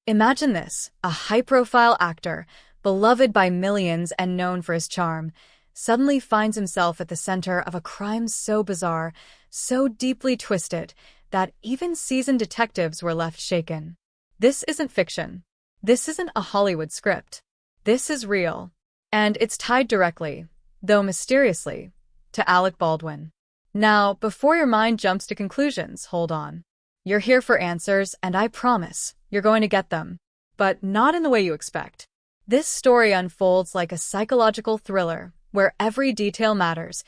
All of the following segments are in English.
Imagine this, a high-profile actor, beloved by millions and known for his charm, suddenly finds himself at the center of a crime so bizarre, so deeply twisted, that even seasoned detectives were left shaken. This isn't fiction. This isn't a Hollywood script. This is real. And it's tied directly, though mysteriously, to Alec Baldwin. Now, before your mind jumps to conclusions, hold on. You're here for answers, and I promise, you're going to get them. But not in the way you expect. This story unfolds like a psychological thriller, where every detail matters,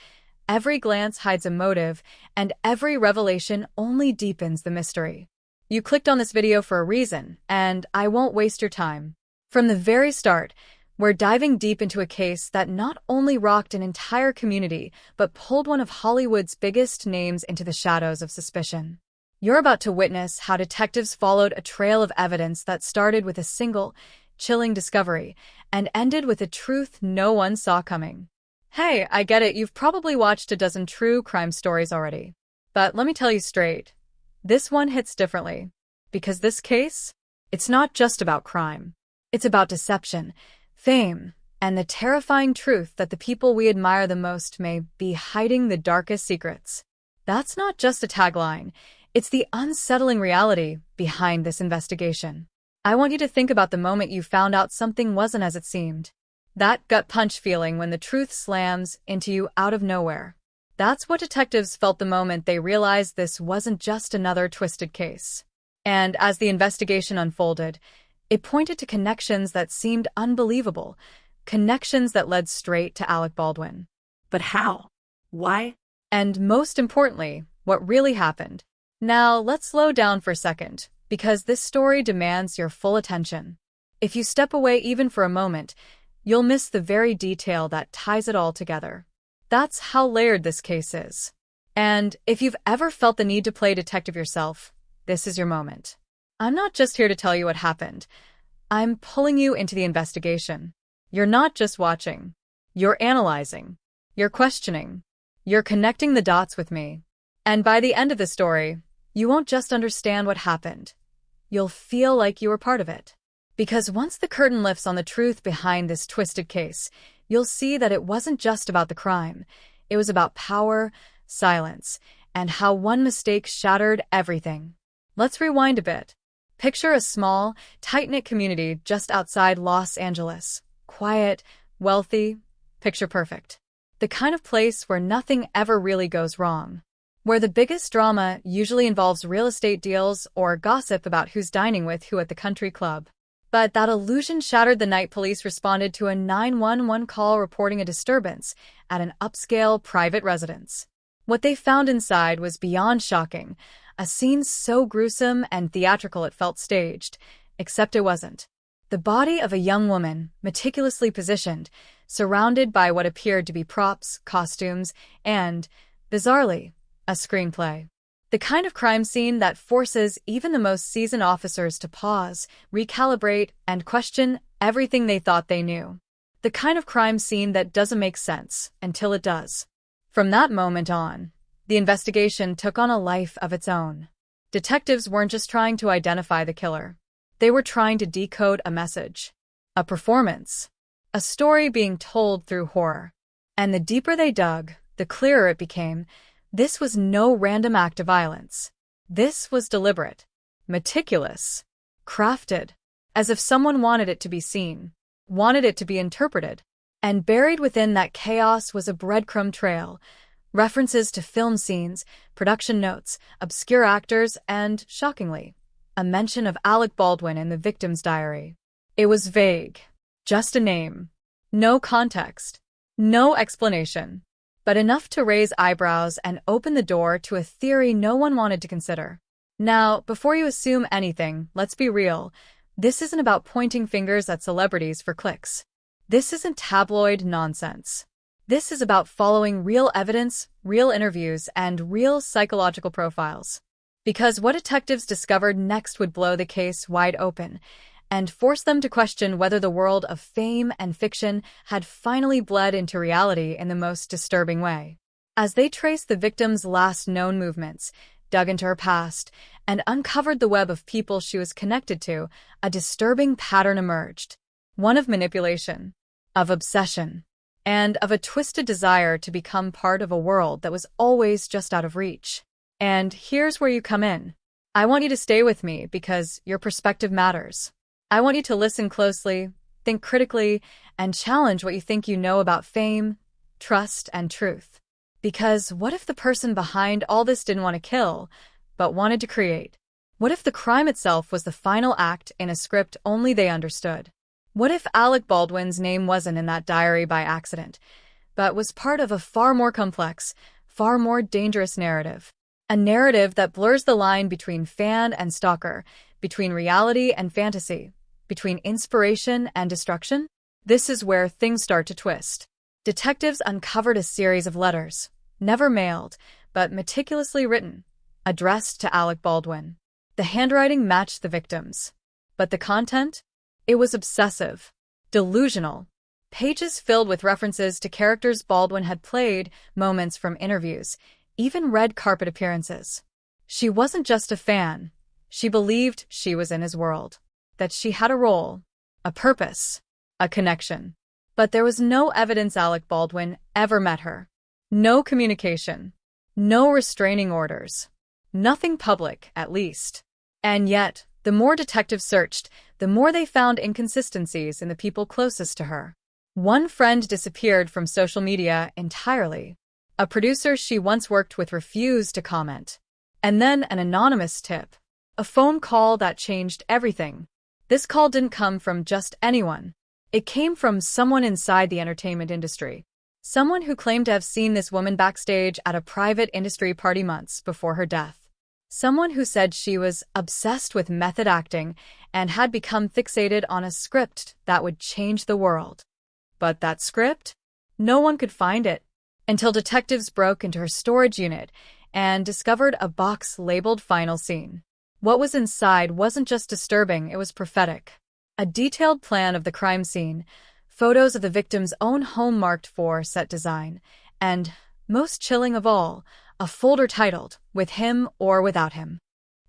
every glance hides a motive, and every revelation only deepens the mystery. You clicked on this video for a reason, and I won't waste your time. From the very start, we're diving deep into a case that not only rocked an entire community, but pulled one of Hollywood's biggest names into the shadows of suspicion. You're about to witness how detectives followed a trail of evidence that started with a single, chilling discovery and ended with a truth no one saw coming. Hey, I get it, you've probably watched a dozen true crime stories already. But let me tell you straight, this one hits differently. Because this case, it's not just about crime. It's about deception, fame, and the terrifying truth that the people we admire the most may be hiding the darkest secrets. That's not just a tagline. It's the unsettling reality behind this investigation. I want you to think about the moment you found out something wasn't as it seemed. That gut punch feeling when the truth slams into you out of nowhere. That's what detectives felt the moment they realized this wasn't just another twisted case. And as the investigation unfolded, it pointed to connections that seemed unbelievable, connections that led straight to Alec Baldwin. But how? Why? And most importantly, what really happened. Now, let's slow down for a second, because this story demands your full attention. If you step away even for a moment, you'll miss the very detail that ties it all together. That's how layered this case is. And if you've ever felt the need to play detective yourself, this is your moment. I'm not just here to tell you what happened. I'm pulling you into the investigation. You're not just watching. You're analyzing. You're questioning. You're connecting the dots with me. And by the end of the story, you won't just understand what happened. You'll feel like you were part of it. Because once the curtain lifts on the truth behind this twisted case, you'll see that it wasn't just about the crime. It was about power, silence, and how one mistake shattered everything. Let's rewind a bit. Picture a small, tight-knit community just outside Los Angeles. Quiet, wealthy, picture perfect. The kind of place where nothing ever really goes wrong. Where the biggest drama usually involves real estate deals or gossip about who's dining with who at the country club. But that illusion shattered the night police responded to a 911 call reporting a disturbance at an upscale private residence. What they found inside was beyond shocking, a scene so gruesome and theatrical it felt staged, except it wasn't. The body of a young woman, meticulously positioned, surrounded by what appeared to be props, costumes, and, bizarrely, a screenplay. The kind of crime scene that forces even the most seasoned officers to pause, recalibrate, and question everything they thought they knew. The kind of crime scene that doesn't make sense until it does. From that moment on, the investigation took on a life of its own. Detectives weren't just trying to identify the killer. They were trying to decode a message, a performance, a story being told through horror. And the deeper they dug, the clearer it became. This was no random act of violence. This was deliberate, meticulous, crafted, as if someone wanted it to be seen, wanted it to be interpreted. And buried within that chaos was a breadcrumb trail, references to film scenes, production notes, obscure actors, and, shockingly, a mention of Alec Baldwin in the victim's diary. It was vague, just a name, no context, no explanation. But enough to raise eyebrows and open the door to a theory no one wanted to consider. Now, before you assume anything, let's be real. This isn't about pointing fingers at celebrities for clicks. This isn't tabloid nonsense. This is about following real evidence, real interviews, and real psychological profiles. Because what detectives discovered next would blow the case wide open and force them to question whether the world of fame and fiction had finally bled into reality in the most disturbing way. As they traced the victim's last known movements, dug into her past, and uncovered the web of people she was connected to, a disturbing pattern emerged. One of manipulation, of obsession, and of a twisted desire to become part of a world that was always just out of reach. And here's where you come in. I want you to stay with me because your perspective matters. I want you to listen closely, think critically, and challenge what you think you know about fame, trust, and truth. Because what if the person behind all this didn't want to kill, but wanted to create? What if the crime itself was the final act in a script only they understood? What if Alec Baldwin's name wasn't in that diary by accident, but was part of a far more complex, far more dangerous narrative? A narrative that blurs the line between fan and stalker, between reality and fantasy, between inspiration and destruction? This is where things start to twist. Detectives uncovered a series of letters, never mailed, but meticulously written, addressed to Alec Baldwin. The handwriting matched the victim's. But the content? It was obsessive, delusional. Pages filled with references to characters Baldwin had played, moments from interviews, even red carpet appearances. She wasn't just a fan. She believed she was in his world, that she had a role, a purpose, a connection. But there was no evidence Alec Baldwin ever met her. No communication. No restraining orders. Nothing public, at least. And yet, the more detectives searched, the more they found inconsistencies in the people closest to her. One friend disappeared from social media entirely. A producer she once worked with refused to comment. And then an anonymous tip. A phone call that changed everything. This call didn't come from just anyone. It came from someone inside the entertainment industry. Someone who claimed to have seen this woman backstage at a private industry party months before her death. Someone who said she was obsessed with method acting and had become fixated on a script that would change the world. But that script? No one could find it until detectives broke into her storage unit and discovered a box labeled Final Scene. What was inside wasn't just disturbing, it was prophetic. A detailed plan of the crime scene, photos of the victim's own home marked for set design, and, most chilling of all, a folder titled, With Him or Without Him.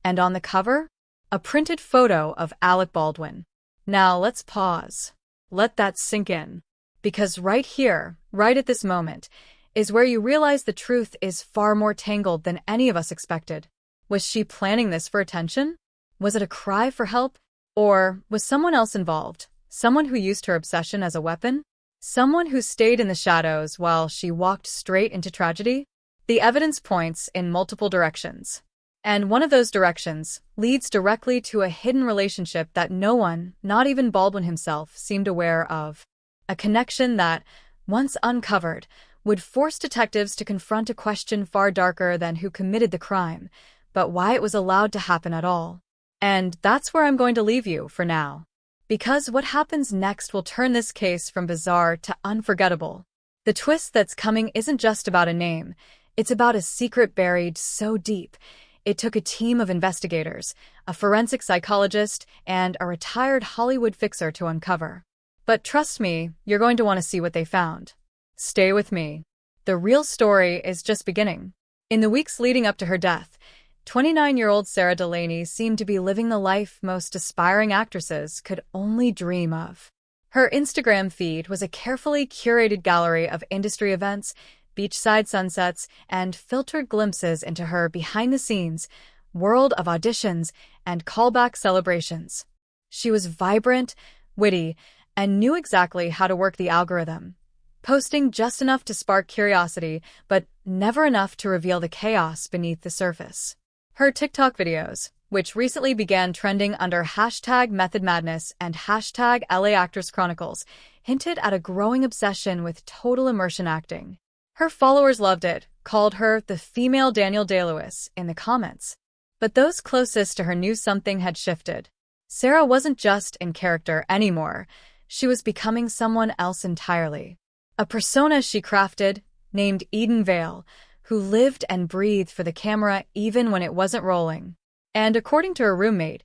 And on the cover, a printed photo of Alec Baldwin. Now let's pause. Let that sink in. Because right here, right at this moment, is where you realize the truth is far more tangled than any of us expected. Was she planning this for attention? Was it a cry for help? Or was someone else involved? Someone who used her obsession as a weapon? Someone who stayed in the shadows while she walked straight into tragedy? The evidence points in multiple directions. And one of those directions leads directly to a hidden relationship that no one, not even Baldwin himself, seemed aware of. A connection that, once uncovered, would force detectives to confront a question far darker than who committed the crime, but why it was allowed to happen at all. And that's where I'm going to leave you for now. Because what happens next will turn this case from bizarre to unforgettable. The twist that's coming isn't just about a name. It's about a secret buried so deep, it took a team of investigators, a forensic psychologist, and a retired Hollywood fixer to uncover. But trust me, you're going to want to see what they found. Stay with me. The real story is just beginning. In the weeks leading up to her death, 29-year-old Sarah Delaney seemed to be living the life most aspiring actresses could only dream of. Her Instagram feed was a carefully curated gallery of industry events, beachside sunsets, and filtered glimpses into her behind-the-scenes world of auditions and callback celebrations. She was vibrant, witty, and knew exactly how to work the algorithm, posting just enough to spark curiosity, but never enough to reveal the chaos beneath the surface. Her TikTok videos, which recently began trending under #MethodMadness and #LAActorsChronicles, hinted at a growing obsession with total immersion acting. Her followers loved it, called her the female Daniel Day-Lewis in the comments. But those closest to her knew something had shifted. Sarah wasn't just in character anymore. She was becoming someone else entirely. A persona she crafted, named Eden Vale, who lived and breathed for the camera even when it wasn't rolling. And according to her roommate,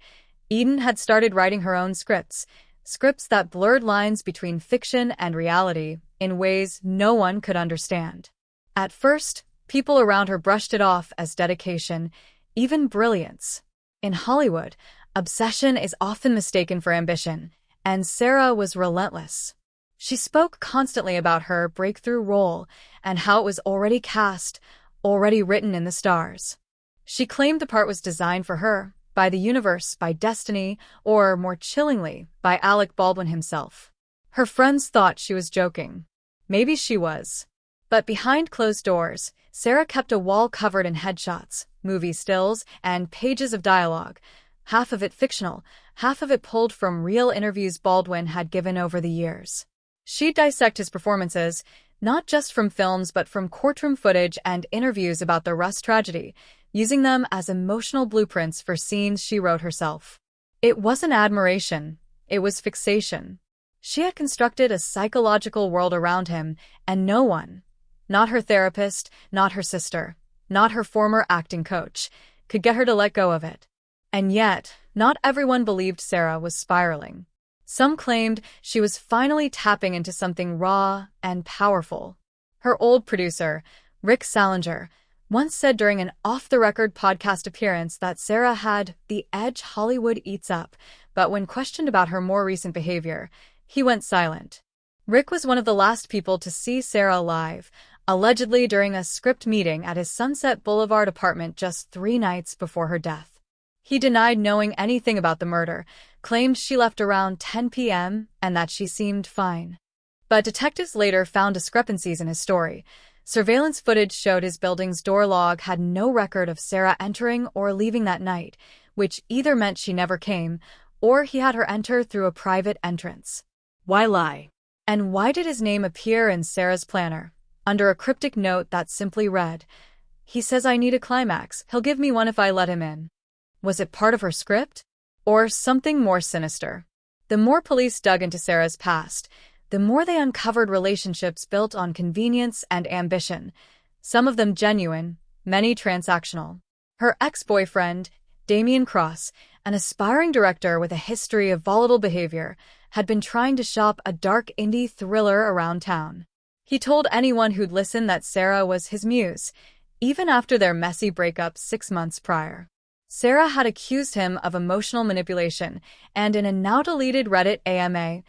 Eden had started writing her own scripts that blurred lines between fiction and reality in ways no one could understand. At first, people around her brushed it off as dedication, even brilliance. In Hollywood, obsession is often mistaken for ambition, and Sarah was relentless. She spoke constantly about her breakthrough role and how it was already cast, already written in the stars. She claimed the part was designed for her, by the universe, by destiny, or, more chillingly, by Alec Baldwin himself. Her friends thought she was joking. Maybe she was. But behind closed doors, Sarah kept a wall covered in headshots, movie stills, and pages of dialogue, half of it fictional, half of it pulled from real interviews Baldwin had given over the years. She'd dissect his performances, not just from films but from courtroom footage and interviews about the Russ tragedy, using them as emotional blueprints for scenes she wrote herself. It wasn't admiration, it was fixation. She had constructed a psychological world around him, and no one, not her therapist, not her sister, not her former acting coach, could get her to let go of it. And yet, not everyone believed Sarah was spiraling. Some claimed she was finally tapping into something raw and powerful. Her old producer, Rick Salinger, once said during an off-the-record podcast appearance that Sarah had the edge Hollywood eats up, but when questioned about her more recent behavior, he went silent. Rick was one of the last people to see Sarah live, allegedly during a script meeting at his Sunset Boulevard apartment just 3 nights before her death. He denied knowing anything about the murder, claimed she left around 10 p.m. and that she seemed fine. But detectives later found discrepancies in his story. Surveillance footage showed his building's door log had no record of Sarah entering or leaving that night, which either meant she never came, or he had her enter through a private entrance. Why lie? And why did his name appear in Sarah's planner, under a cryptic note that simply read, "He says I need a climax, he'll give me one if I let him in"? Was it part of her script? Or something more sinister? The more police dug into Sarah's past, the more they uncovered relationships built on convenience and ambition, some of them genuine, many transactional. Her ex-boyfriend, Damian Cross, an aspiring director with a history of volatile behavior, had been trying to shop a dark indie thriller around town. He told anyone who'd listen that Sarah was his muse, even after their messy breakup 6 months prior. Sarah had accused him of emotional manipulation, and in a now-deleted Reddit AMA,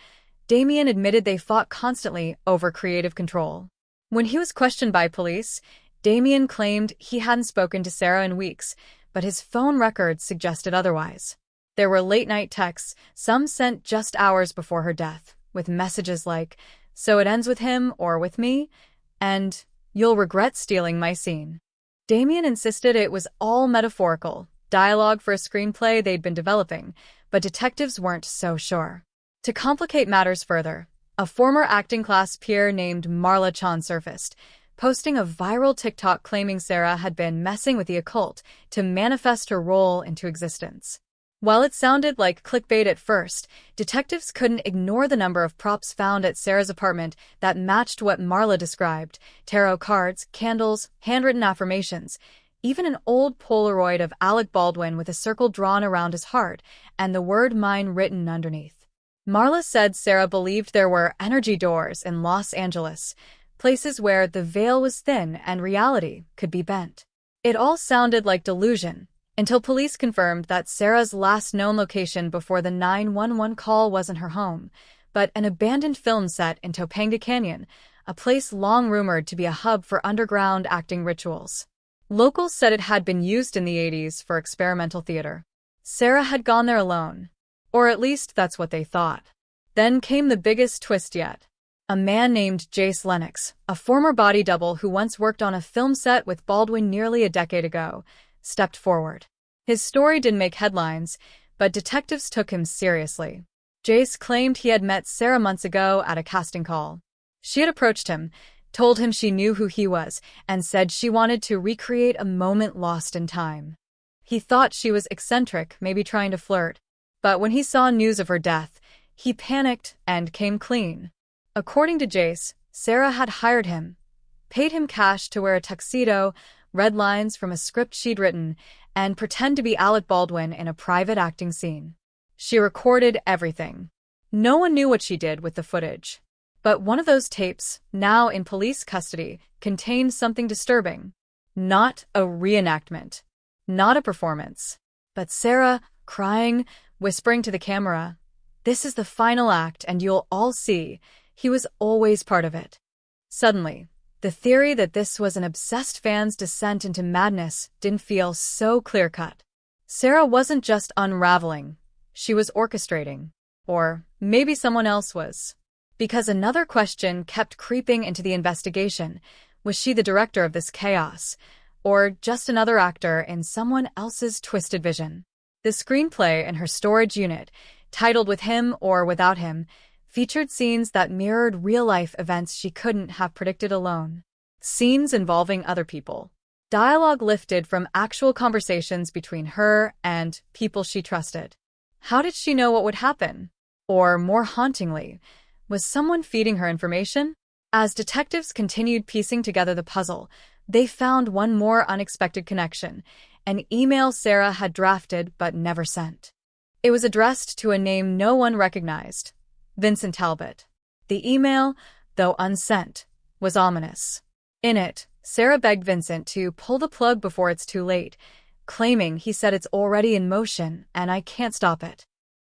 Damian admitted they fought constantly over creative control. When he was questioned by police, Damian claimed he hadn't spoken to Sarah in weeks, but his phone records suggested otherwise. There were late-night texts, some sent just hours before her death, with messages like, "So it ends with him or with me?" and "You'll regret stealing my scene." Damian insisted it was all metaphorical, dialogue for a screenplay they'd been developing, but detectives weren't so sure. To complicate matters further, a former acting class peer named Marla Chan surfaced, posting a viral TikTok claiming Sarah had been messing with the occult to manifest her role into existence. While it sounded like clickbait at first, detectives couldn't ignore the number of props found at Sarah's apartment that matched what Marla described: tarot cards, candles, handwritten affirmations, even an old Polaroid of Alec Baldwin with a circle drawn around his heart and the word "mine" written underneath. Marla said Sarah believed there were energy doors in Los Angeles, places where the veil was thin and reality could be bent. It all sounded like delusion, until police confirmed that Sarah's last known location before the 911 call wasn't her home, but an abandoned film set in Topanga Canyon, a place long rumored to be a hub for underground acting rituals. Locals said it had been used in the 80s for experimental theater. Sarah had gone there alone. Or at least that's what they thought. Then came the biggest twist yet. A man named Jace Lennox, a former body double who once worked on a film set with Baldwin nearly a decade ago, stepped forward. His story didn't make headlines, but detectives took him seriously. Jace claimed he had met Sarah months ago at a casting call. She had approached him, told him she knew who he was, and said she wanted to recreate a moment lost in time. He thought she was eccentric, maybe trying to flirt. But when he saw news of her death, he panicked and came clean. According to Jace, Sarah had hired him, paid him cash to wear a tuxedo, read lines from a script she'd written, and pretend to be Alec Baldwin in a private acting scene. She recorded everything. No one knew what she did with the footage. But one of those tapes, now in police custody, contained something disturbing. Not a reenactment. Not a performance. But Sarah, crying, whispering to the camera, "This is the final act and you'll all see, he was always part of it." Suddenly, the theory that this was an obsessed fan's descent into madness didn't feel so clear-cut. Sarah wasn't just unraveling, she was orchestrating. Or maybe someone else was. Because another question kept creeping into the investigation. Was she the director of this chaos? Or just another actor in someone else's twisted vision? The screenplay in her storage unit, titled With Him or Without Him, featured scenes that mirrored real-life events she couldn't have predicted alone. Scenes involving other people. Dialogue lifted from actual conversations between her and people she trusted. How did she know what would happen? Or, more hauntingly, was someone feeding her information? As detectives continued piecing together the puzzle, they found one more unexpected connection, an email Sarah had drafted but never sent. It was addressed to a name no one recognized, Vincent Talbot. The email, though unsent, was ominous. In it, Sarah begged Vincent to pull the plug before it's too late, claiming he said it's already in motion and I can't stop it.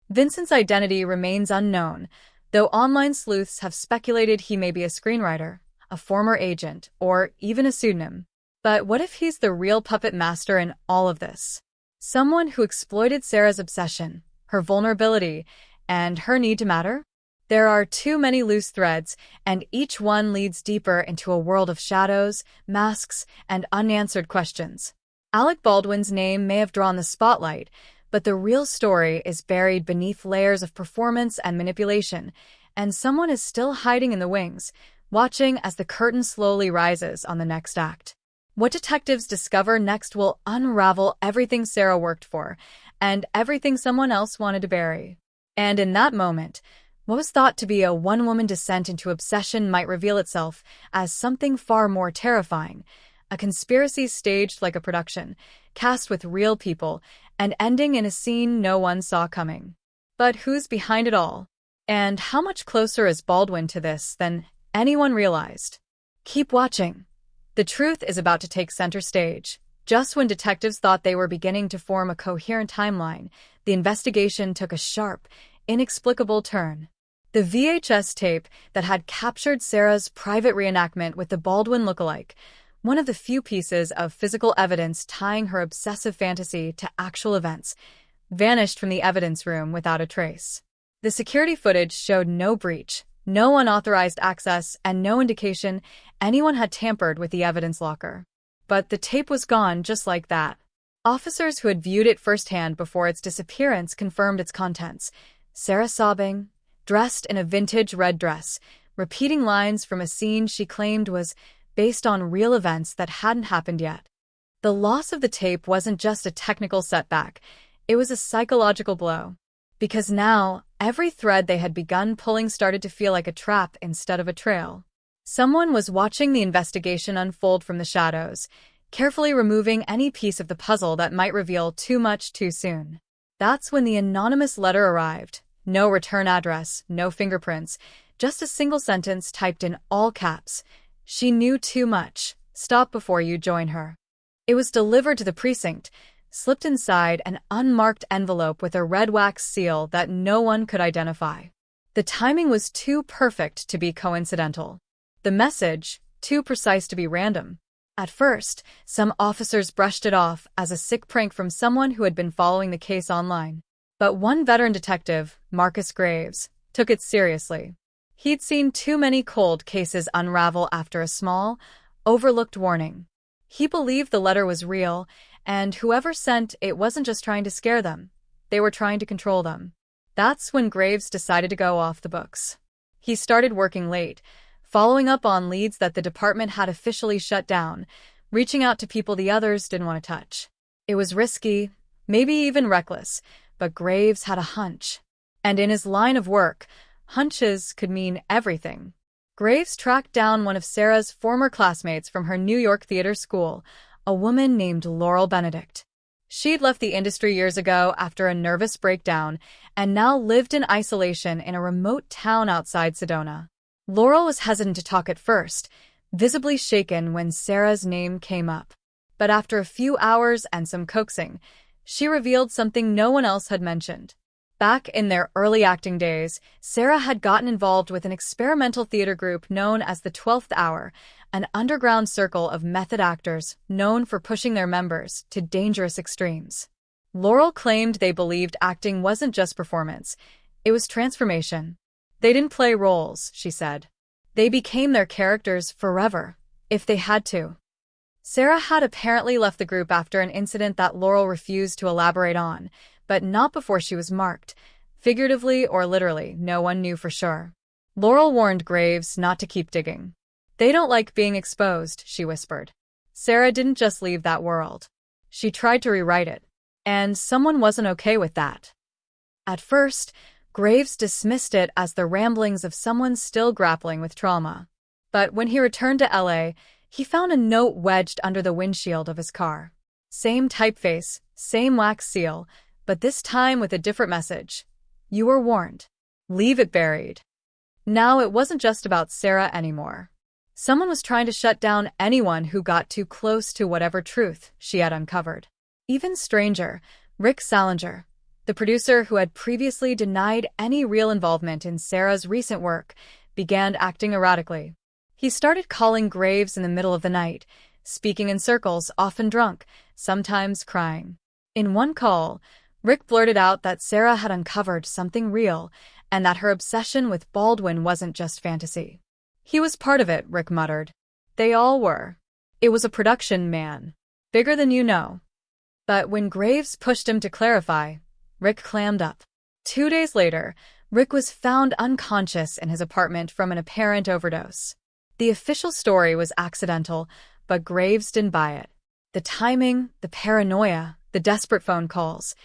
Vincent's identity remains unknown, though online sleuths have speculated he may be a screenwriter, a former agent, or even a pseudonym. But what if he's the real puppet master in all of this? Someone who exploited Sarah's obsession, her vulnerability, and her need to matter? There are too many loose threads, and each one leads deeper into a world of shadows, masks, and unanswered questions. Alec Baldwin's name may have drawn the spotlight, but the real story is buried beneath layers of performance and manipulation, and someone is still hiding in the wings, watching as the curtain slowly rises on the next act. What detectives discover next will unravel everything Sarah worked for, and everything someone else wanted to bury. And in that moment, what was thought to be a one-woman descent into obsession might reveal itself as something far more terrifying, a conspiracy staged like a production, cast with real people, and ending in a scene no one saw coming. But who's behind it all? And how much closer is Baldwin to this than anyone realized? Keep watching. The truth is about to take center stage. Just when detectives thought they were beginning to form a coherent timeline, the investigation took a sharp, inexplicable turn. The VHS tape that had captured Sarah's private reenactment with the Baldwin lookalike, one of the few pieces of physical evidence tying her obsessive fantasy to actual events, vanished from the evidence room without a trace. The security footage showed no breach, no unauthorized access, and no indication anyone had tampered with the evidence locker. But the tape was gone just like that. Officers who had viewed it firsthand before its disappearance confirmed its contents. Sarah sobbing, dressed in a vintage red dress, repeating lines from a scene she claimed was based on real events that hadn't happened yet. The loss of the tape wasn't just a technical setback, it was a psychological blow. Because now, every thread they had begun pulling started to feel like a trap instead of a trail. Someone was watching the investigation unfold from the shadows, carefully removing any piece of the puzzle that might reveal too much too soon. That's when the anonymous letter arrived. No return address, no fingerprints, just a single sentence typed in all caps. She knew too much. Stop before you join her. It was delivered to the precinct, slipped inside an unmarked envelope with a red wax seal that no one could identify. The timing was too perfect to be coincidental. The message, too precise to be random. At first, some officers brushed it off as a sick prank from someone who had been following the case online. But one veteran detective, Marcus Graves, took it seriously. He'd seen too many cold cases unravel after a small, overlooked warning. He believed the letter was real, and whoever sent it wasn't just trying to scare them. They were trying to control them. That's when Graves decided to go off the books. He started working late, following up on leads that the department had officially shut down, reaching out to people the others didn't want to touch. It was risky, maybe even reckless, but Graves had a hunch. And in his line of work, hunches could mean everything. Graves tracked down one of Sarah's former classmates from her New York theater school, a woman named Laurel Benedict. She'd left the industry years ago after a nervous breakdown and now lived in isolation in a remote town outside Sedona. Laurel was hesitant to talk at first, visibly shaken when Sarah's name came up. But after a few hours and some coaxing, She revealed something no one else had mentioned. Back in their early acting days, Sarah had gotten involved with an experimental theater group known as the 12th Hour, an underground circle of method actors known for pushing their members to dangerous extremes. Laurel claimed they believed acting wasn't just performance, it was transformation. They didn't play roles, she said. They became their characters forever, if they had to. Sarah had apparently left the group after an incident that Laurel refused to elaborate on, but not before she was marked. Figuratively or literally, no one knew for sure. Laurel warned Graves not to keep digging. They don't like being exposed, she whispered. Sarah didn't just leave that world. She tried to rewrite it. And someone wasn't okay with that. At first, Graves dismissed it as the ramblings of someone still grappling with trauma. But when he returned to LA, he found a note wedged under the windshield of his car. Same typeface, same wax seal, but this time with a different message. You were warned. Leave it buried. Now it wasn't just about Sarah anymore. Someone was trying to shut down anyone who got too close to whatever truth she had uncovered. Even stranger, Rick Salinger, the producer who had previously denied any real involvement in Sarah's recent work, began acting erratically. He started calling Graves in the middle of the night, speaking in circles, often drunk, sometimes crying. In one call, Rick blurted out that Sarah had uncovered something real and that her obsession with Baldwin wasn't just fantasy. He was part of it, Rick muttered. They all were. It was a production, man. Bigger than you know. But when Graves pushed him to clarify, Rick clammed up. 2 days later, Rick was found unconscious in his apartment from an apparent overdose. The official story was accidental, but Graves didn't buy it. The timing, the paranoia, the desperate phone calls.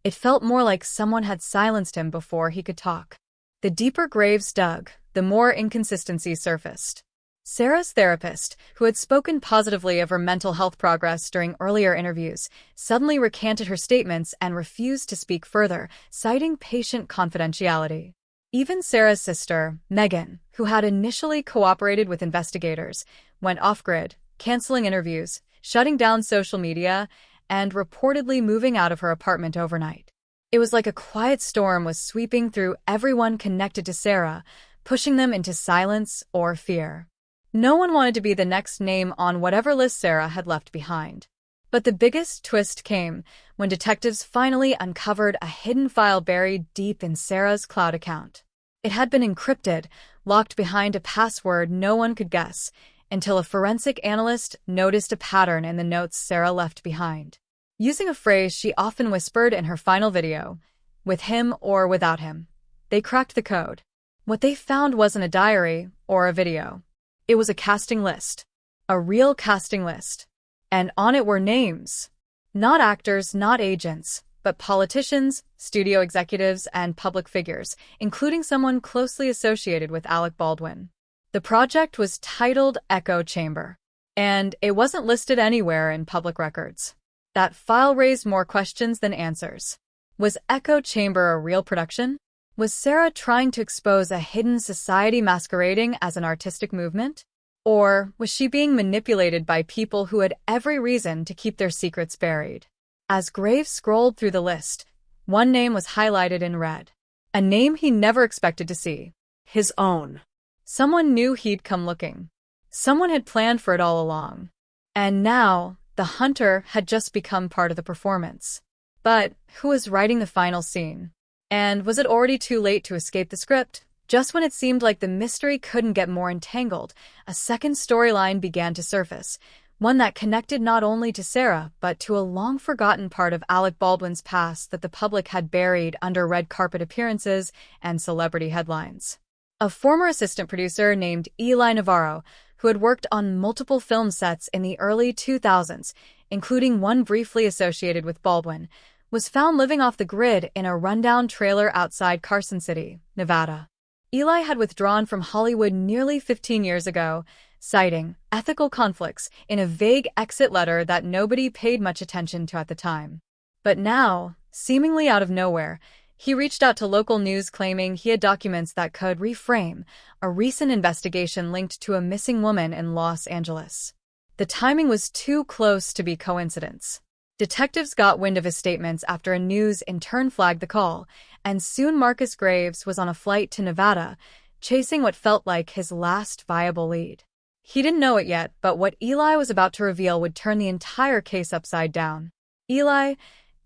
It felt more like someone had silenced him before he could talk. The deeper Graves dug, the more inconsistencies surfaced. Sarah's therapist, who had spoken positively of her mental health progress during earlier interviews, suddenly recanted her statements and refused to speak further, citing patient confidentiality. Even Sarah's sister, Megan, who had initially cooperated with investigators, went off-grid, canceling interviews, shutting down social media, and reportedly moving out of her apartment overnight. It was like a quiet storm was sweeping through everyone connected to Sarah, pushing them into silence or fear. No one wanted to be the next name on whatever list Sarah had left behind. But the biggest twist came when detectives finally uncovered a hidden file buried deep in Sarah's cloud account. It had been encrypted, locked behind a password no one could guess, until a forensic analyst noticed a pattern in the notes Sarah left behind. Using a phrase she often whispered in her final video, with him or without him, they cracked the code. What they found wasn't a diary or a video. It was a casting list. A real casting list. And on it were names. Not actors, not agents, but politicians, studio executives, and public figures, including someone closely associated with Alec Baldwin. The project was titled Echo Chamber, and it wasn't listed anywhere in public records. That file raised more questions than answers. Was Echo Chamber a real production? Was Sarah trying to expose a hidden society masquerading as an artistic movement? Or was she being manipulated by people who had every reason to keep their secrets buried? As Graves scrolled through the list, one name was highlighted in red. A name he never expected to see. His own. Someone knew he'd come looking. Someone had planned for it all along. And now, the hunter had just become part of the performance. But who was writing the final scene? And was it already too late to escape the script? Just when it seemed like the mystery couldn't get more entangled, a second storyline began to surface, one that connected not only to Sarah, but to a long-forgotten part of Alec Baldwin's past that the public had buried under red carpet appearances and celebrity headlines. A former assistant producer named Eli Navarro, who had worked on multiple film sets in the early 2000s, including one briefly associated with Baldwin, was found living off the grid in a rundown trailer outside Carson City, Nevada. Eli had withdrawn from Hollywood nearly 15 years ago, citing ethical conflicts in a vague exit letter that nobody paid much attention to at the time. But now, seemingly out of nowhere, he reached out to local news claiming he had documents that could reframe a recent investigation linked to a missing woman in Los Angeles. The timing was too close to be coincidence. Detectives got wind of his statements after a news intern flagged the call, and soon Marcus Graves was on a flight to Nevada, chasing what felt like his last viable lead. He didn't know it yet, but what Eli was about to reveal would turn the entire case upside down. Eli,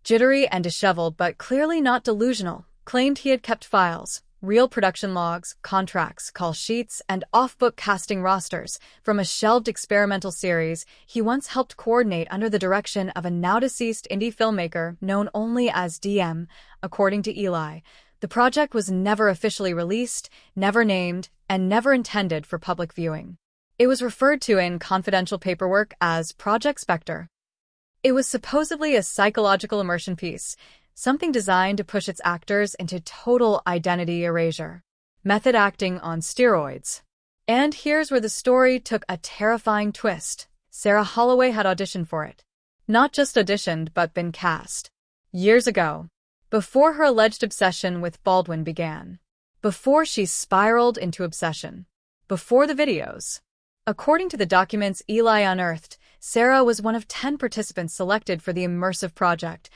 jittery and disheveled but clearly not delusional, claimed he had kept files, real production logs, contracts, call sheets, and off-book casting rosters from a shelved experimental series he once helped coordinate under the direction of a now-deceased indie filmmaker known only as DM, according to Eli. The project was never officially released, never named, and never intended for public viewing. It was referred to in confidential paperwork as Project Spectre. It was supposedly a psychological immersion piece, something designed to push its actors into total identity erasure. Method acting on steroids. And here's where the story took a terrifying twist. Sarah Holloway had auditioned for it. Not just auditioned, but been cast. Years ago. Before her alleged obsession with Baldwin began. Before she spiraled into obsession. Before the videos. According to the documents Eli unearthed, Sarah was one of 10 participants selected for the immersive project,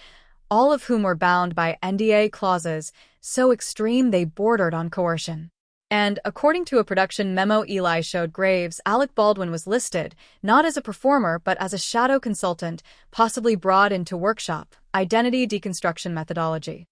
all of whom were bound by NDA clauses so extreme they bordered on coercion. And, according to a production memo Eli showed Graves, Alec Baldwin was listed, not as a performer but as a shadow consultant, possibly brought in to workshop identity deconstruction methodology.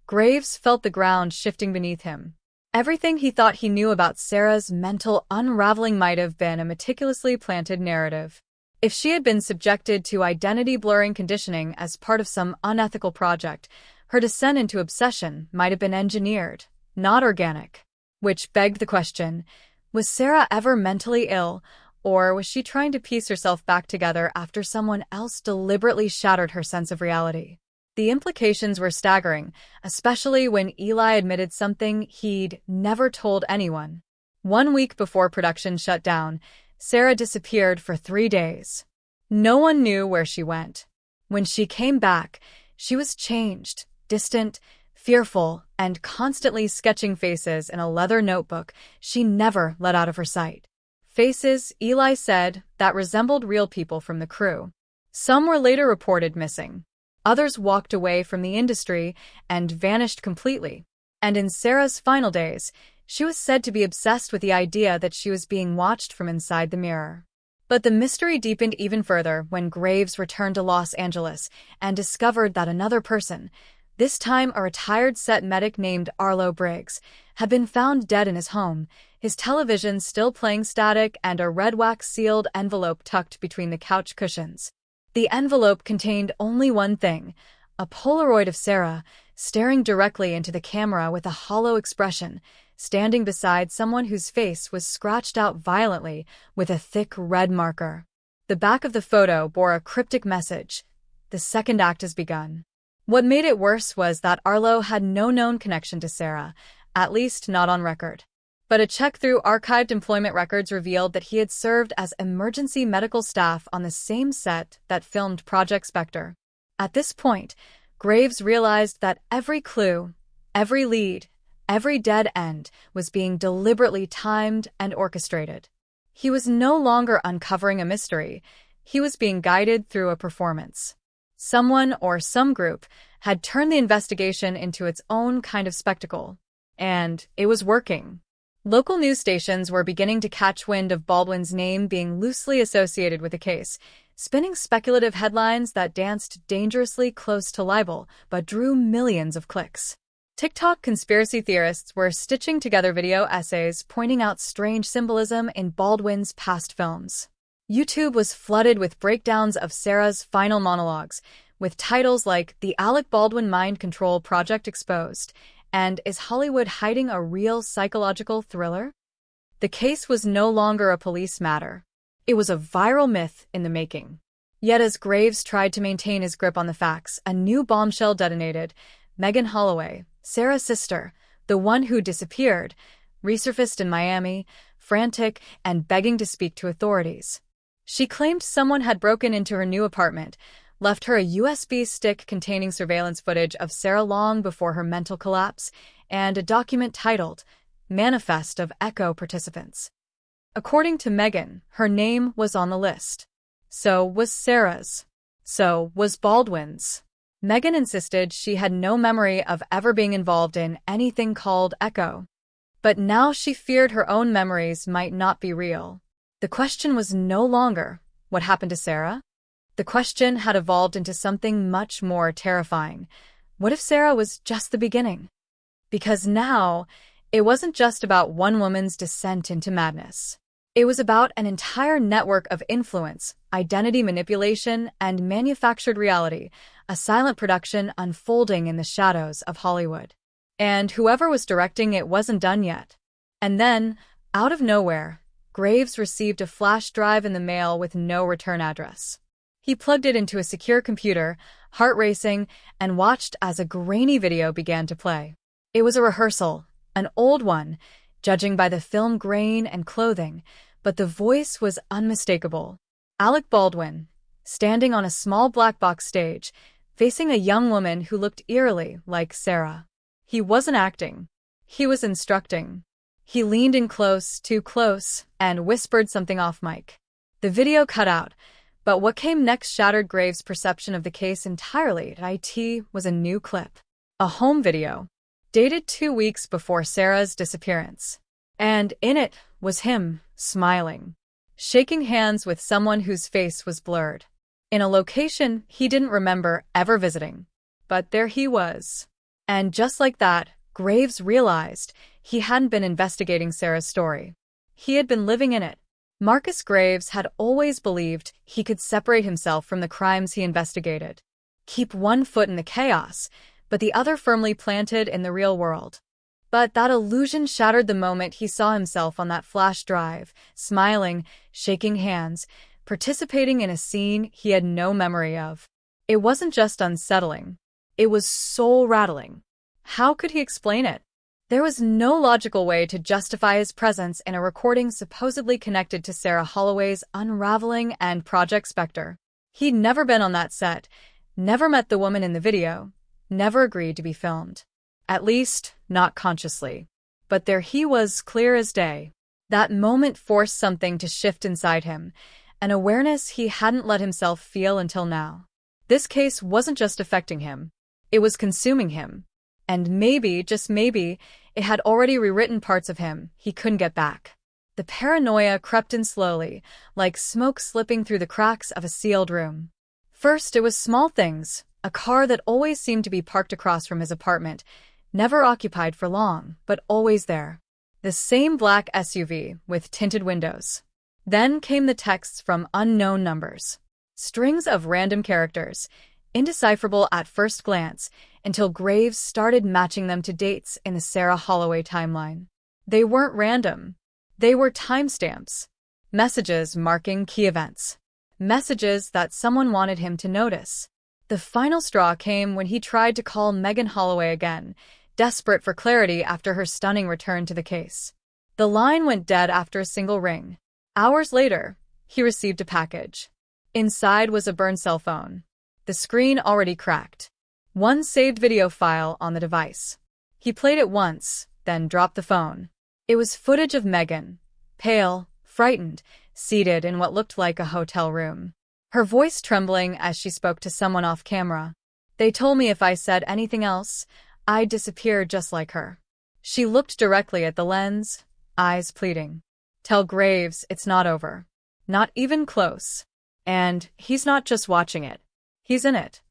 Graves felt the ground shifting beneath him. Everything he thought he knew about Sarah's mental unraveling might have been a meticulously planted narrative. If she had been subjected to identity-blurring conditioning as part of some unethical project, her descent into obsession might have been engineered, not organic. Which begged the question, was Sarah ever mentally ill, or was she trying to piece herself back together after someone else deliberately shattered her sense of reality? The implications were staggering, especially when Eli admitted something he'd never told anyone. 1 week before production shut down, Sarah disappeared for 3 days. No one knew where she went. When she came back, she was changed, distant, fearful, and constantly sketching faces in a leather notebook she never let out of her sight. Faces, Eli said, that resembled real people from the crew. Some were later reported missing. Others walked away from the industry and vanished completely. And in Sarah's final days, she was said to be obsessed with the idea that she was being watched from inside the mirror. But the mystery deepened even further when Graves returned to Los Angeles and discovered that another person, this time a retired set medic named Arlo Briggs, had been found dead in his home, his television still playing static and a red wax-sealed envelope tucked between the couch cushions. The envelope contained only one thing, a Polaroid of Sarah, staring directly into the camera with a hollow expression, standing beside someone whose face was scratched out violently with a thick red marker. The back of the photo bore a cryptic message: "The second act has begun." What made it worse was that Arlo had no known connection to Sarah, at least not on record. But a check through archived employment records revealed that he had served as emergency medical staff on the same set that filmed Project Spectre. At this point, Graves realized that every clue, every lead, every dead end was being deliberately timed and orchestrated. He was no longer uncovering a mystery, he was being guided through a performance. Someone or some group had turned the investigation into its own kind of spectacle. And it was working. Local news stations were beginning to catch wind of Baldwin's name being loosely associated with the case, spinning speculative headlines that danced dangerously close to libel but drew millions of clicks. TikTok conspiracy theorists were stitching together video essays pointing out strange symbolism in Baldwin's past films. YouTube was flooded with breakdowns of Sarah's final monologues, with titles like "The Alec Baldwin Mind Control Project Exposed" and "Is Hollywood Hiding a Real Psychological Thriller?" The case was no longer a police matter. It was a viral myth in the making. Yet as Graves tried to maintain his grip on the facts, a new bombshell detonated. Megan Holloway, Sarah's sister, the one who disappeared, resurfaced in Miami, frantic and begging to speak to authorities. She claimed someone had broken into her new apartment, left her a USB stick containing surveillance footage of Sarah long before her mental collapse, and a document titled Manifest of Echo Participants. According to Megan, her name was on the list. So was Sarah's. So was Baldwin's. Megan insisted she had no memory of ever being involved in anything called Echo. But now she feared her own memories might not be real. The question was no longer, what happened to Sarah? The question had evolved into something much more terrifying. What if Sarah was just the beginning? Because now, it wasn't just about one woman's descent into madness. It was about an entire network of influence, identity manipulation, and manufactured reality, a silent production unfolding in the shadows of Hollywood. And whoever was directing it wasn't done yet. And then, out of nowhere, Graves received a flash drive in the mail with no return address. He plugged it into a secure computer, heart racing, and watched as a grainy video began to play. It was a rehearsal, an old one, judging by the film grain and clothing, but the voice was unmistakable. Alec Baldwin, standing on a small black box stage, facing a young woman who looked eerily like Sarah. He wasn't acting. He was instructing. He leaned in close, too close, and whispered something off mic. The video cut out, but what came next shattered Graves' perception of the case entirely. It was a new clip. A home video, dated 2 weeks before Sarah's disappearance. And in it was him, smiling, shaking hands with someone whose face was blurred, in a location he didn't remember ever visiting. But there he was. And just like that, Graves realized he hadn't been investigating Sarah's story. He had been living in it. Marcus Graves had always believed he could separate himself from the crimes he investigated, keep one foot in the chaos, but the other firmly planted in the real world. But that illusion shattered the moment he saw himself on that flash drive, smiling, shaking hands, participating in a scene he had no memory of. It wasn't just unsettling. It was soul-rattling. How could he explain it? There was no logical way to justify his presence in a recording supposedly connected to Sarah Holloway's unraveling and Project Spectre. He'd never been on that set, never met the woman in the video, never agreed to be filmed. At least, not consciously. But there he was, clear as day. That moment forced something to shift inside him, an awareness he hadn't let himself feel until now. This case wasn't just affecting him. It was consuming him. And maybe, just maybe, it had already rewritten parts of him he couldn't get back. The paranoia crept in slowly, like smoke slipping through the cracks of a sealed room. First, it was small things, a car that always seemed to be parked across from his apartment, never occupied for long, but always there. The same black SUV with tinted windows. Then came the texts from unknown numbers. Strings of random characters, indecipherable at first glance, until Graves started matching them to dates in the Sarah Holloway timeline. They weren't random. They were timestamps. Messages marking key events. Messages that someone wanted him to notice. The final straw came when he tried to call Megan Holloway again, desperate for clarity after her stunning return to the case. The line went dead after a single ring. Hours later, he received a package. Inside was a burned cell phone. The screen already cracked. One saved video file on the device. He played it once, then dropped the phone. It was footage of Megan, pale, frightened, seated in what looked like a hotel room. Her voice trembling as she spoke to someone off camera. They told me if I said anything else, I'd disappear just like her. She looked directly at the lens, eyes pleading. Tell Graves it's not over. Not even close. And he's not just watching it. He's in it.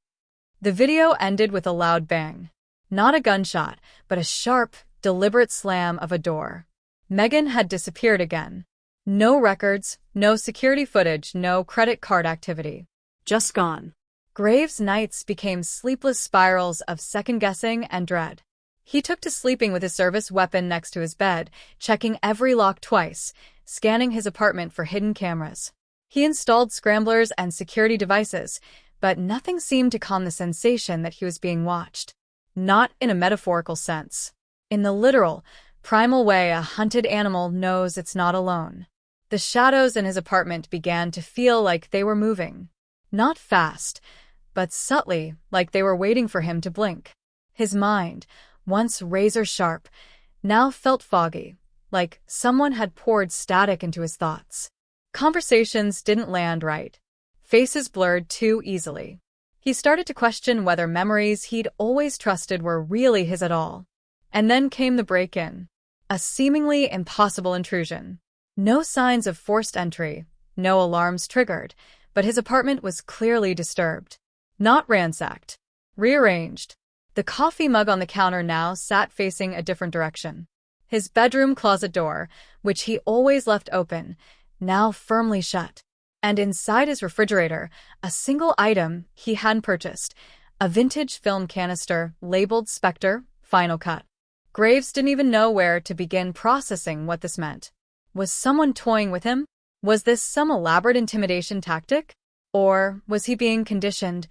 The video ended with a loud bang. Not a gunshot, but a sharp, deliberate slam of a door. Megan had disappeared again. No records, no security footage, no credit card activity. Just gone. Graves' nights became sleepless spirals of second-guessing and dread. He took to sleeping with his service weapon next to his bed, checking every lock twice, scanning his apartment for hidden cameras. He installed scramblers and security devices, but nothing seemed to calm the sensation that he was being watched. Not in a metaphorical sense. In the literal, primal way a hunted animal knows it's not alone. The shadows in his apartment began to feel like they were moving. Not fast, but subtly, like they were waiting for him to blink. His mind, once razor-sharp, now felt foggy, like someone had poured static into his thoughts. Conversations didn't land right. faces blurred too easily. He started to question whether memories he'd always trusted were really his at all. And then came the break-in. A seemingly impossible intrusion. No signs of forced entry, no alarms triggered, but his apartment was clearly disturbed. Not ransacked. Rearranged. The coffee mug on the counter now sat facing a different direction. His bedroom closet door, which he always left open, now firmly shut. And inside his refrigerator, a single item he hadn't purchased, a vintage film canister labeled Spectre, Final Cut. Graves didn't even know where to begin processing what this meant. Was someone toying with him? Was this some elaborate intimidation tactic? Or was he being conditioned,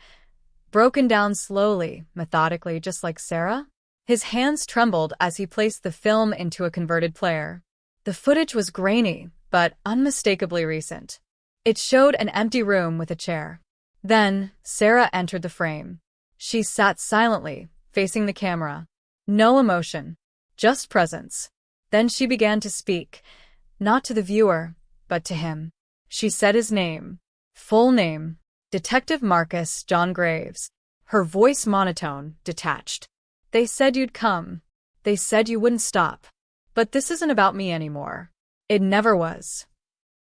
broken down slowly, methodically, just like Sarah? His hands trembled as he placed the film into a converted player. The footage was grainy, but unmistakably recent. It showed an empty room with a chair. Then, Sarah entered the frame. She sat silently, facing the camera. No emotion, just presence. Then she began to speak, not to the viewer, but to him. She said his name, full name, Detective Marcus John Graves. Her voice monotone, detached. They said you'd come. They said you wouldn't stop. But this isn't about me anymore. It never was.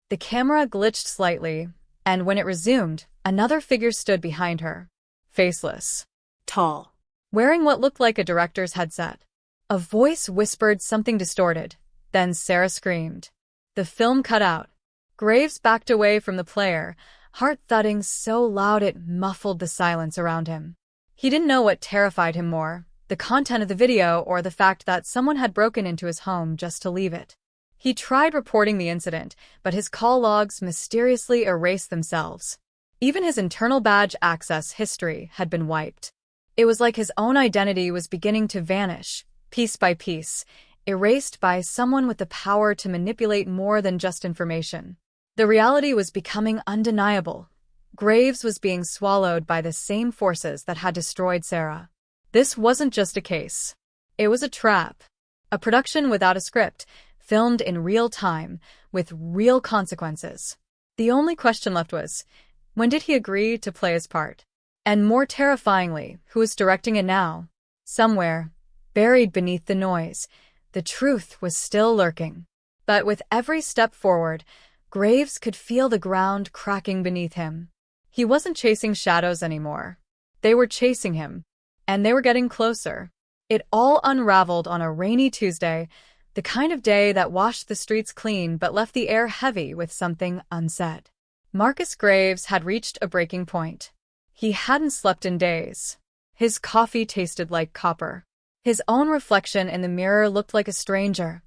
The camera glitched slightly, and when it resumed, another figure stood behind her. Faceless. Tall. Wearing what looked like a director's headset. A voice whispered something distorted. Then Sarah screamed. The film cut out. Graves backed away from the player, heart thudding so loud it muffled the silence around him. He didn't know what terrified him more, the content of the video or the fact that someone had broken into his home just to leave it. He tried reporting the incident, but his call logs mysteriously erased themselves. Even his internal badge access history had been wiped. It was like his own identity was beginning to vanish, piece by piece, erased by someone with the power to manipulate more than just information. The reality was becoming undeniable. Graves was being swallowed by the same forces that had destroyed Sarah. This wasn't just a case. It was a trap. A production without a script, filmed in real time, with real consequences. The only question left was, when did he agree to play his part? And more terrifyingly, who was directing it now? Somewhere, buried beneath the noise, the truth was still lurking. But with every step forward, Graves could feel the ground cracking beneath him. He wasn't chasing shadows anymore. They were chasing him, and they were getting closer. It all unraveled on a rainy Tuesday, the kind of day that washed the streets clean but left the air heavy with something unsaid. Marcus Graves had reached a breaking point. He hadn't slept in days. His coffee tasted like copper. His own reflection in the mirror looked like a stranger.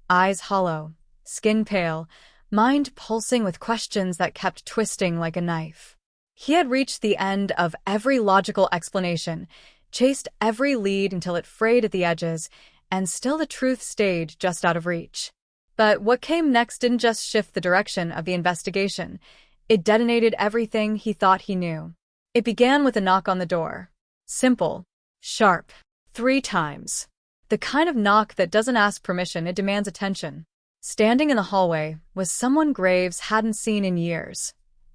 Eyes hollow, skin pale, mind pulsing with questions that kept twisting like a knife. He had reached the end of every logical explanation, chased every lead until it frayed at the edges, and still the truth stayed just out of reach. But what came next didn't just shift the direction of the investigation. It detonated everything he thought he knew. It began with a knock on the door. Simple. Sharp. 3 times. The kind of knock that doesn't ask permission, it demands attention. Standing in the hallway was someone Graves hadn't seen in years.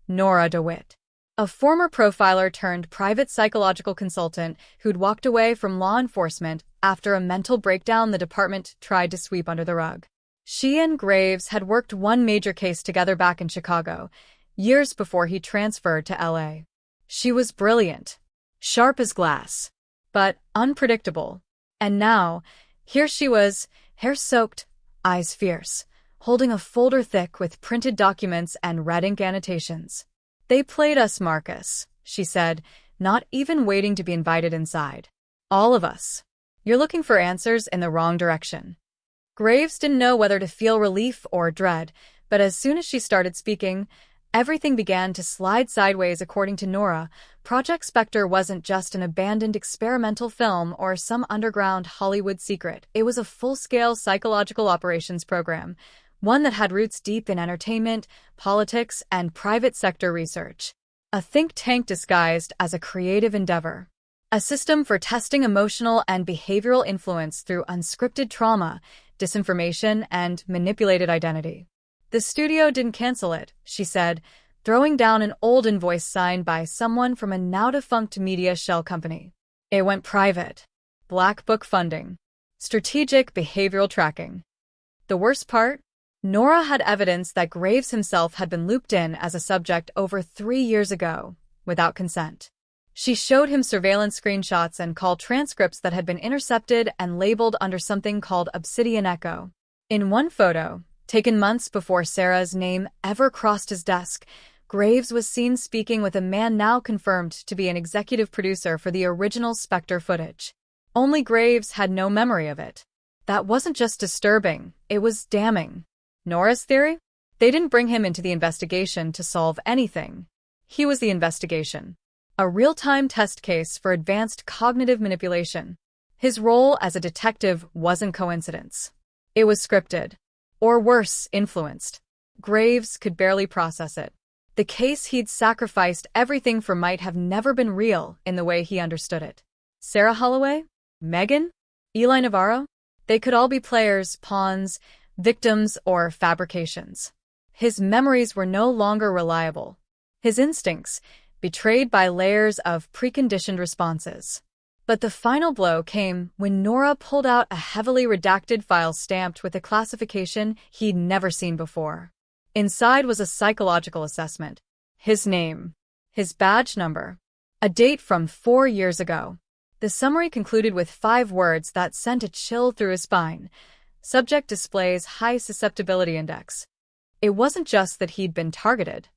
Nora DeWitt. A former profiler turned private psychological consultant who'd walked away from law enforcement after a mental breakdown the department tried to sweep under the rug. She and Graves had worked one major case together back in Chicago, years before he transferred to LA. She was brilliant, sharp as glass, but unpredictable. And now, here she was, hair-soaked, eyes fierce, holding a folder thick with printed documents and red ink annotations. They played us, Marcus, she said, not even waiting to be invited inside. All of us. You're looking for answers in the wrong direction. Graves didn't know whether to feel relief or dread, but as soon as she started speaking, everything began to slide sideways. According to Nora, Project Spectre wasn't just an abandoned experimental film or some underground Hollywood secret. It was a full-scale psychological operations program, one that had roots deep in entertainment, politics, and private sector research. A think tank disguised as a creative endeavor. A system for testing emotional and behavioral influence through unscripted trauma, disinformation, and manipulated identity. The studio didn't cancel it, she said, throwing down an old invoice signed by someone from a now-defunct media shell company. It went private. Black book funding. Strategic behavioral tracking. The worst part? Nora had evidence that Graves himself had been looped in as a subject over 3 years ago, without consent. She showed him surveillance screenshots and call transcripts that had been intercepted and labeled under something called Obsidian Echo. In one photo, taken months before Sarah's name ever crossed his desk, Graves was seen speaking with a man now confirmed to be an executive producer for the original Spectre footage. Only Graves had no memory of it. That wasn't just disturbing, it was damning. Nora's theory? They didn't bring him into the investigation to solve anything. He was the investigation. A real-time test case for advanced cognitive manipulation. His role as a detective wasn't coincidence. It was scripted. Or worse, influenced. Graves could barely process it. The case he'd sacrificed everything for might have never been real in the way he understood it. Sarah Holloway? Megan? Eli Navarro? They could all be players, pawns, victims, or fabrications. His memories were no longer reliable. His instincts, betrayed by layers of preconditioned responses. But the final blow came when Nora pulled out a heavily redacted file stamped with a classification he'd never seen before. Inside was a psychological assessment. His name. His badge number. A date from 4 years ago. The summary concluded with 5 words that sent a chill through his spine. Subject displays high susceptibility index. It wasn't just that he'd been targeted.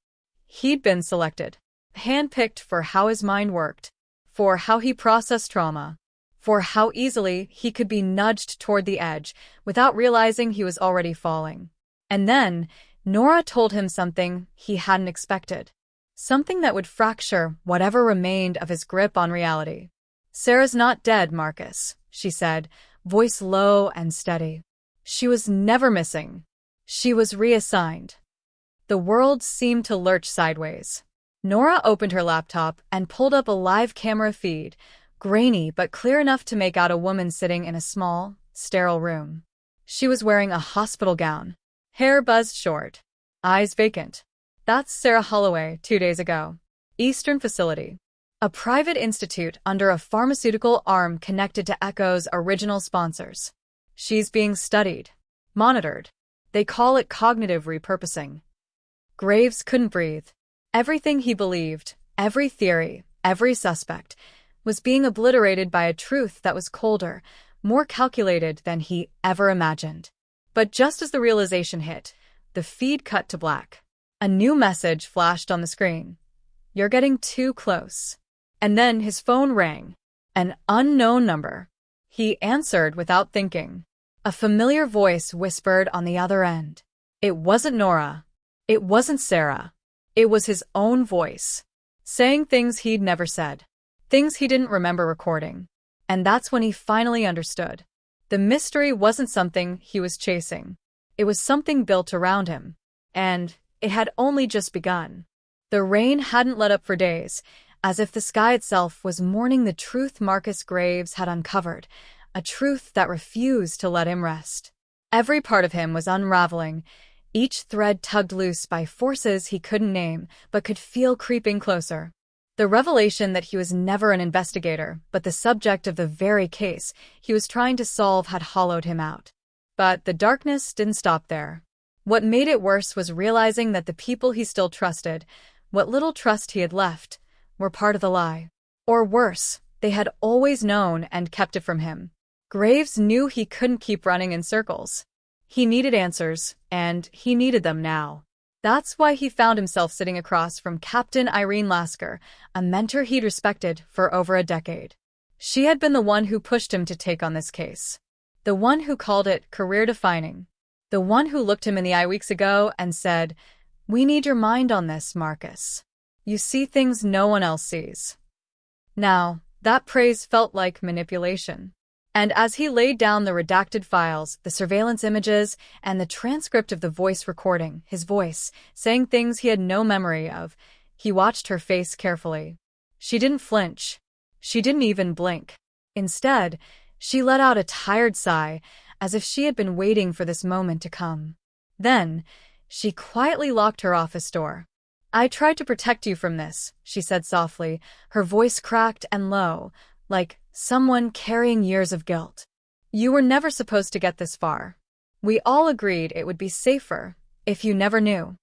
He'd been selected. Handpicked for how his mind worked. For how he processed trauma. For how easily he could be nudged toward the edge without realizing he was already falling. And then, Nora told him something he hadn't expected. Something that would fracture whatever remained of his grip on reality. "Sarah's not dead, Marcus," she said, voice low and steady. "She was never missing. She was reassigned." The world seemed to lurch sideways. Nora opened her laptop and pulled up a live camera feed, grainy but clear enough to make out a woman sitting in a small, sterile room. She was wearing a hospital gown, hair buzzed short, eyes vacant. That's Sarah Holloway 2 days ago. Eastern Facility. A private institute under a pharmaceutical arm connected to Echo's original sponsors. She's being studied, monitored. They call it cognitive repurposing. Graves couldn't breathe. Everything he believed, every theory, every suspect, was being obliterated by a truth that was colder, more calculated than he ever imagined. But just as the realization hit, the feed cut to black. A new message flashed on the screen. "You're getting too close." And then his phone rang. An unknown number. He answered without thinking. A familiar voice whispered on the other end. It wasn't Nora. It wasn't Sarah. It was his own voice, saying things he'd never said, things he didn't remember recording. And that's when he finally understood. The mystery wasn't something he was chasing. It was something built around him. And it had only just begun. The rain hadn't let up for days, as if the sky itself was mourning the truth Marcus Graves had uncovered, a truth that refused to let him rest. Every part of him was unraveling, each thread tugged loose by forces he couldn't name, but could feel creeping closer. The revelation that he was never an investigator, but the subject of the very case he was trying to solve had hollowed him out. But the darkness didn't stop there. What made it worse was realizing that the people he still trusted, what little trust he had left, were part of the lie. Or worse, they had always known and kept it from him. Graves knew he couldn't keep running in circles. He needed answers, and he needed them now. That's why he found himself sitting across from Captain Irene Lasker, a mentor he'd respected for over a decade. She had been the one who pushed him to take on this case. The one who called it career-defining. The one who looked him in the eye weeks ago and said, "We need your mind on this, Marcus. You see things no one else sees." Now, that praise felt like manipulation. And as he laid down the redacted files, the surveillance images, and the transcript of the voice recording, his voice, saying things he had no memory of, he watched her face carefully. She didn't flinch. She didn't even blink. Instead, she let out a tired sigh, as if she had been waiting for this moment to come. Then, she quietly locked her office door. I tried to protect you from this, she said softly, her voice cracked and low, like someone carrying years of guilt. You were never supposed to get this far. We all agreed it would be safer if you never knew.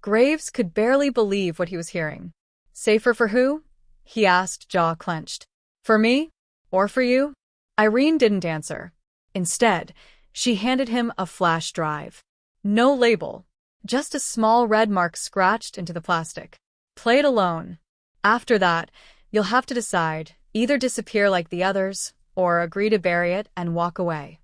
Graves could barely believe what he was hearing. Safer for who? He asked, jaw clenched. For me? Or for you? Irene didn't answer. Instead, she handed him a flash drive. No label, just a small red mark scratched into the plastic. Play it alone. After that, you'll have to decide, either disappear like the others, or agree to bury it and walk away.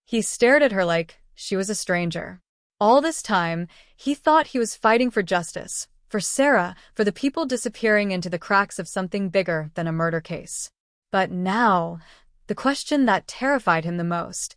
He stared at her like she was a stranger. All this time, he thought he was fighting for justice, for Sarah, for the people disappearing into the cracks of something bigger than a murder case. But now, the question that terrified him the most,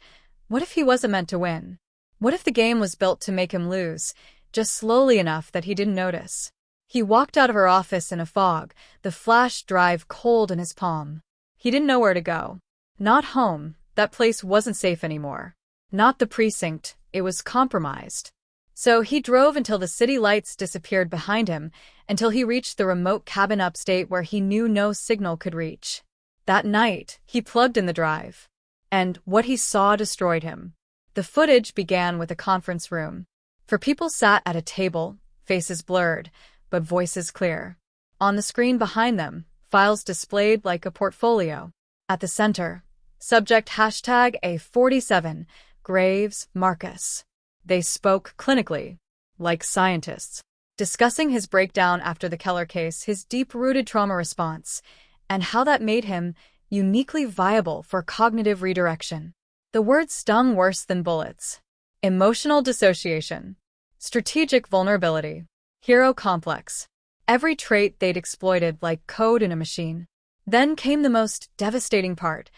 what if he wasn't meant to win? What if the game was built to make him lose, just slowly enough that he didn't notice? He walked out of her office in a fog, the flash drive cold in his palm. He didn't know where to go. Not home, that place wasn't safe anymore. Not the precinct, it was compromised. So he drove until the city lights disappeared behind him, until he reached the remote cabin upstate where he knew no signal could reach. That night, he plugged in the drive. And what he saw destroyed him. The footage began with a conference room. For people sat at a table, faces blurred, but voices clear. On the screen behind them, files displayed like a portfolio. At the center, subject hashtag A47, Graves, Marcus. They spoke clinically, like scientists, discussing his breakdown after the Keller case, his deep-rooted trauma response, and how that made him uniquely viable for cognitive redirection. The words stung worse than bullets. Emotional dissociation, strategic vulnerability, hero complex. Every trait they'd exploited like code in a machine. Then came the most devastating part.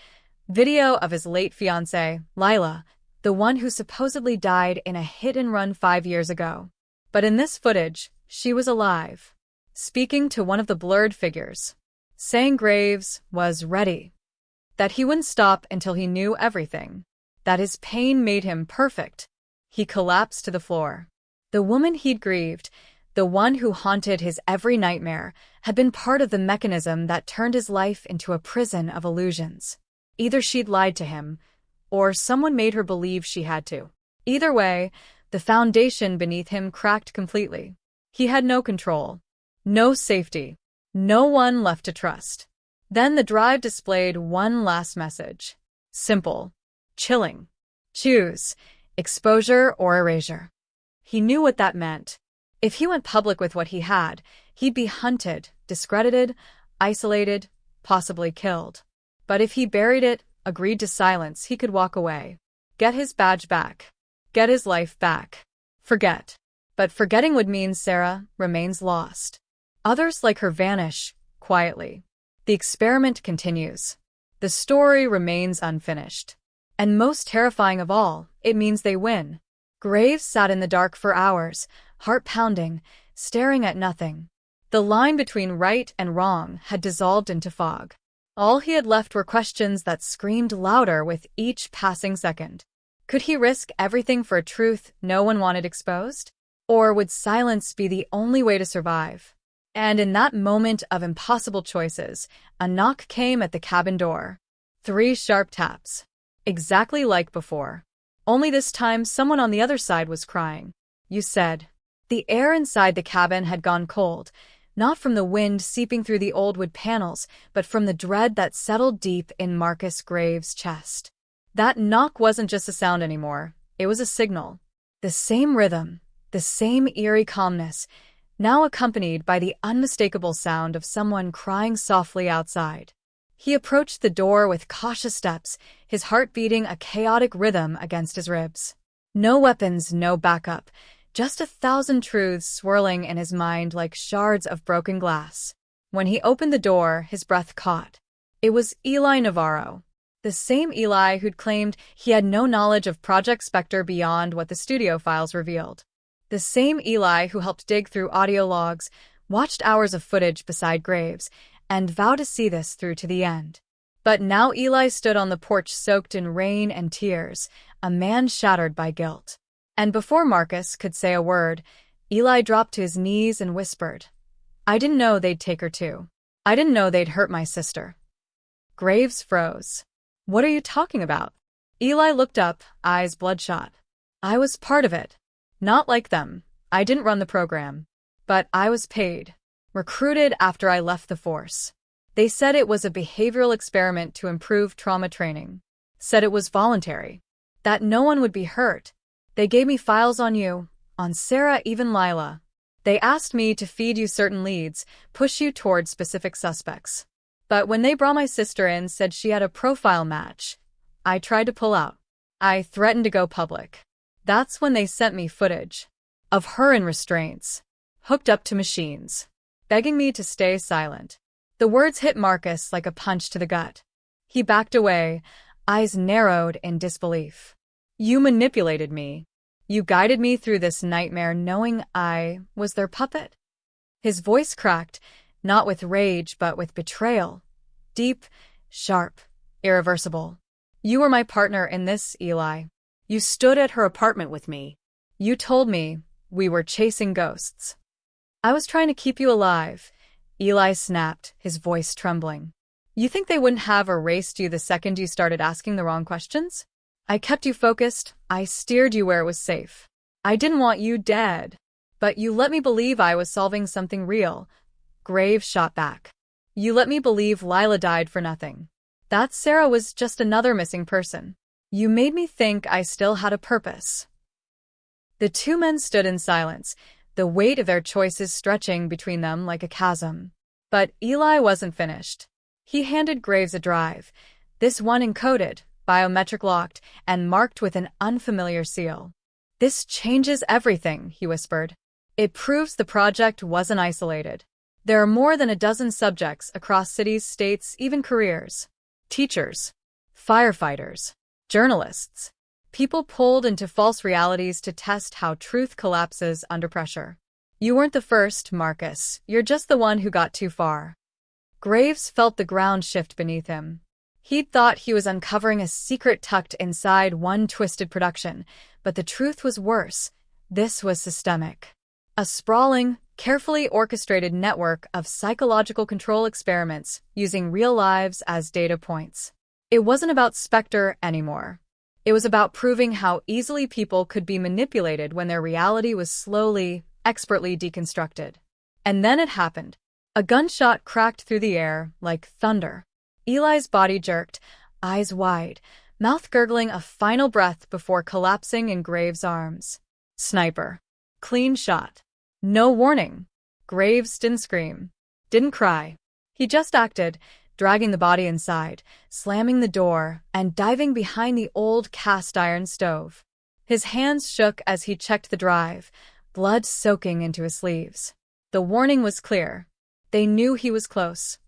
Video of his late fiancée, Lila, the one who supposedly died in a hit-and-run 5 years ago. But in this footage, she was alive, speaking to one of the blurred figures, saying Graves was ready, that he wouldn't stop until he knew everything, that his pain made him perfect. He collapsed to the floor. The woman he'd grieved, the one who haunted his every nightmare, had been part of the mechanism that turned his life into a prison of illusions. Either she'd lied to him, or someone made her believe she had to. Either way, the foundation beneath him cracked completely. He had no control, no safety, no one left to trust. Then the drive displayed one last message. Simple, chilling. Choose, exposure or erasure. He knew what that meant. If he went public with what he had, he'd be hunted, discredited, isolated, possibly killed. But if he buried it, agreed to silence, he could walk away. Get his badge back. Get his life back. Forget. But forgetting would mean Sarah remains lost. Others like her vanish, quietly. The experiment continues. The story remains unfinished. And most terrifying of all, it means they win. Graves sat in the dark for hours, heart pounding, staring at nothing. The line between right and wrong had dissolved into fog. All he had left were questions that screamed louder with each passing second. Could he risk everything for a truth no one wanted exposed? Or would silence be the only way to survive? And in that moment of impossible choices, a knock came at the cabin door. 3 sharp taps. Exactly like before. Only this time someone on the other side was crying. You said. The air inside the cabin had gone cold, not from the wind seeping through the old wood panels, but from the dread that settled deep in Marcus Graves' chest. That knock wasn't just a sound anymore, it was a signal. The same rhythm, the same eerie calmness, now accompanied by the unmistakable sound of someone crying softly outside. He approached the door with cautious steps, his heart beating a chaotic rhythm against his ribs. No weapons, no backup. Just 1,000 truths swirling in his mind like shards of broken glass. When he opened the door, his breath caught. It was Eli Navarro, the same Eli who'd claimed he had no knowledge of Project Spectre beyond what the studio files revealed. The same Eli who helped dig through audio logs, watched hours of footage beside Graves, and vowed to see this through to the end. But now Eli stood on the porch soaked in rain and tears, a man shattered by guilt. And before Marcus could say a word, Eli dropped to his knees and whispered, I didn't know they'd take her too. I didn't know they'd hurt my sister. Graves froze. What are you talking about? Eli looked up, eyes bloodshot. I was part of it. Not like them. I didn't run the program. But I was paid. Recruited after I left the force. They said it was a behavioral experiment to improve trauma training. Said it was voluntary. That no one would be hurt. They gave me files on you, on Sarah, even Lila. They asked me to feed you certain leads, push you toward specific suspects. But when they brought my sister in, said she had a profile match, I tried to pull out. I threatened to go public. That's when they sent me footage of her in restraints, hooked up to machines, begging me to stay silent. The words hit Marcus like a punch to the gut. He backed away, eyes narrowed in disbelief. You manipulated me. You guided me through this nightmare knowing I was their puppet. His voice cracked, not with rage but with betrayal. Deep, sharp, irreversible. You were my partner in this, Eli. You stood at her apartment with me. You told me we were chasing ghosts. I was trying to keep you alive. Eli snapped, his voice trembling. You think they wouldn't have erased you the second you started asking the wrong questions? I kept you focused. I steered you where it was safe. I didn't want you dead. But you let me believe I was solving something real. Graves shot back. You let me believe Lila died for nothing. That Sarah was just another missing person. You made me think I still had a purpose. The two men stood in silence, the weight of their choices stretching between them like a chasm. But Eli wasn't finished. He handed Graves a drive, this one encoded, biometric locked, and marked with an unfamiliar seal. This changes everything, he whispered. It proves the project wasn't isolated. There are more than a dozen subjects across cities, states, even careers. Teachers, firefighters, journalists. People pulled into false realities to test how truth collapses under pressure. You weren't the first, Marcus. You're just the one who got too far. Graves felt the ground shift beneath him. He'd thought he was uncovering a secret tucked inside one twisted production, but the truth was worse. This was systemic. A sprawling, carefully orchestrated network of psychological control experiments using real lives as data points. It wasn't about Spectre anymore. It was about proving how easily people could be manipulated when their reality was slowly, expertly deconstructed. And then it happened. A gunshot cracked through the air like thunder. Eli's body jerked, eyes wide, mouth gurgling a final breath before collapsing in Graves' arms. Sniper. Clean shot. No warning. Graves didn't scream. Didn't cry. He just acted, dragging the body inside, slamming the door, and diving behind the old cast-iron stove. His hands shook as he checked the drive, blood soaking into his sleeves. The warning was clear. They knew he was close.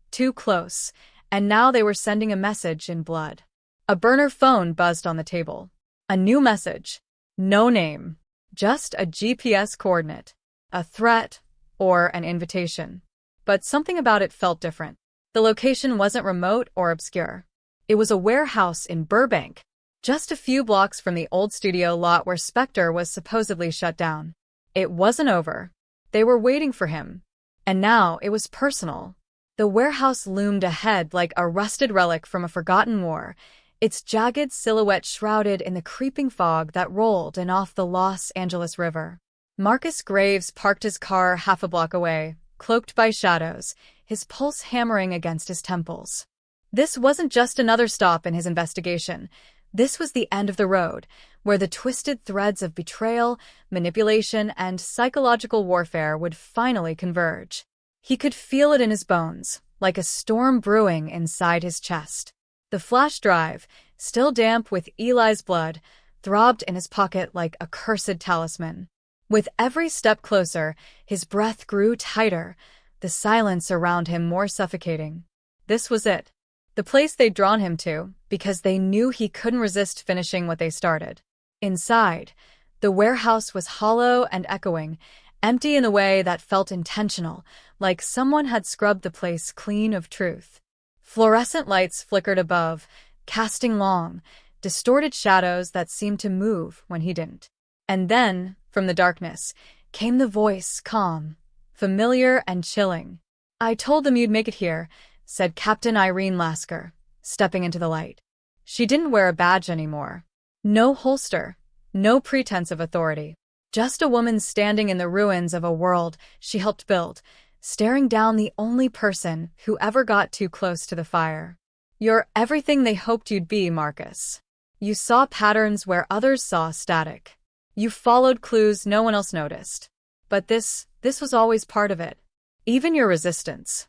Too close. And now they were sending a message in blood. A burner phone buzzed on the table. A new message. No name. Just a GPS coordinate. A threat or an invitation. But something about it felt different. The location wasn't remote or obscure. It was a warehouse in Burbank, just a few blocks from the old studio lot where Spectre was supposedly shut down. It wasn't over. They were waiting for him. And now it was personal. The warehouse loomed ahead like a rusted relic from a forgotten war, its jagged silhouette shrouded in the creeping fog that rolled in off the Los Angeles River. Marcus Graves parked his car half a block away, cloaked by shadows, his pulse hammering against his temples. This wasn't just another stop in his investigation. This was the end of the road, where the twisted threads of betrayal, manipulation, and psychological warfare would finally converge. He could feel it in his bones, like a storm brewing inside his chest. The flash drive, still damp with Eli's blood, throbbed in his pocket like a cursed talisman. With every step closer, his breath grew tighter, the silence around him more suffocating. This was it. The place they'd drawn him to, because they knew he couldn't resist finishing what they started. Inside, the warehouse was hollow and echoing, empty in a way that felt intentional, like someone had scrubbed the place clean of truth. Fluorescent lights flickered above, casting long, distorted shadows that seemed to move when he didn't. And then, from the darkness, came the voice, calm, familiar, and chilling. "I told them you'd make it here," said Captain Irene Lasker, stepping into the light. She didn't wear a badge anymore. No holster, no pretense of authority. Just a woman standing in the ruins of a world she helped build, staring down the only person who ever got too close to the fire. "You're everything they hoped you'd be, Marcus. You saw patterns where others saw static. You followed clues no one else noticed. But this was always part of it. Even your resistance."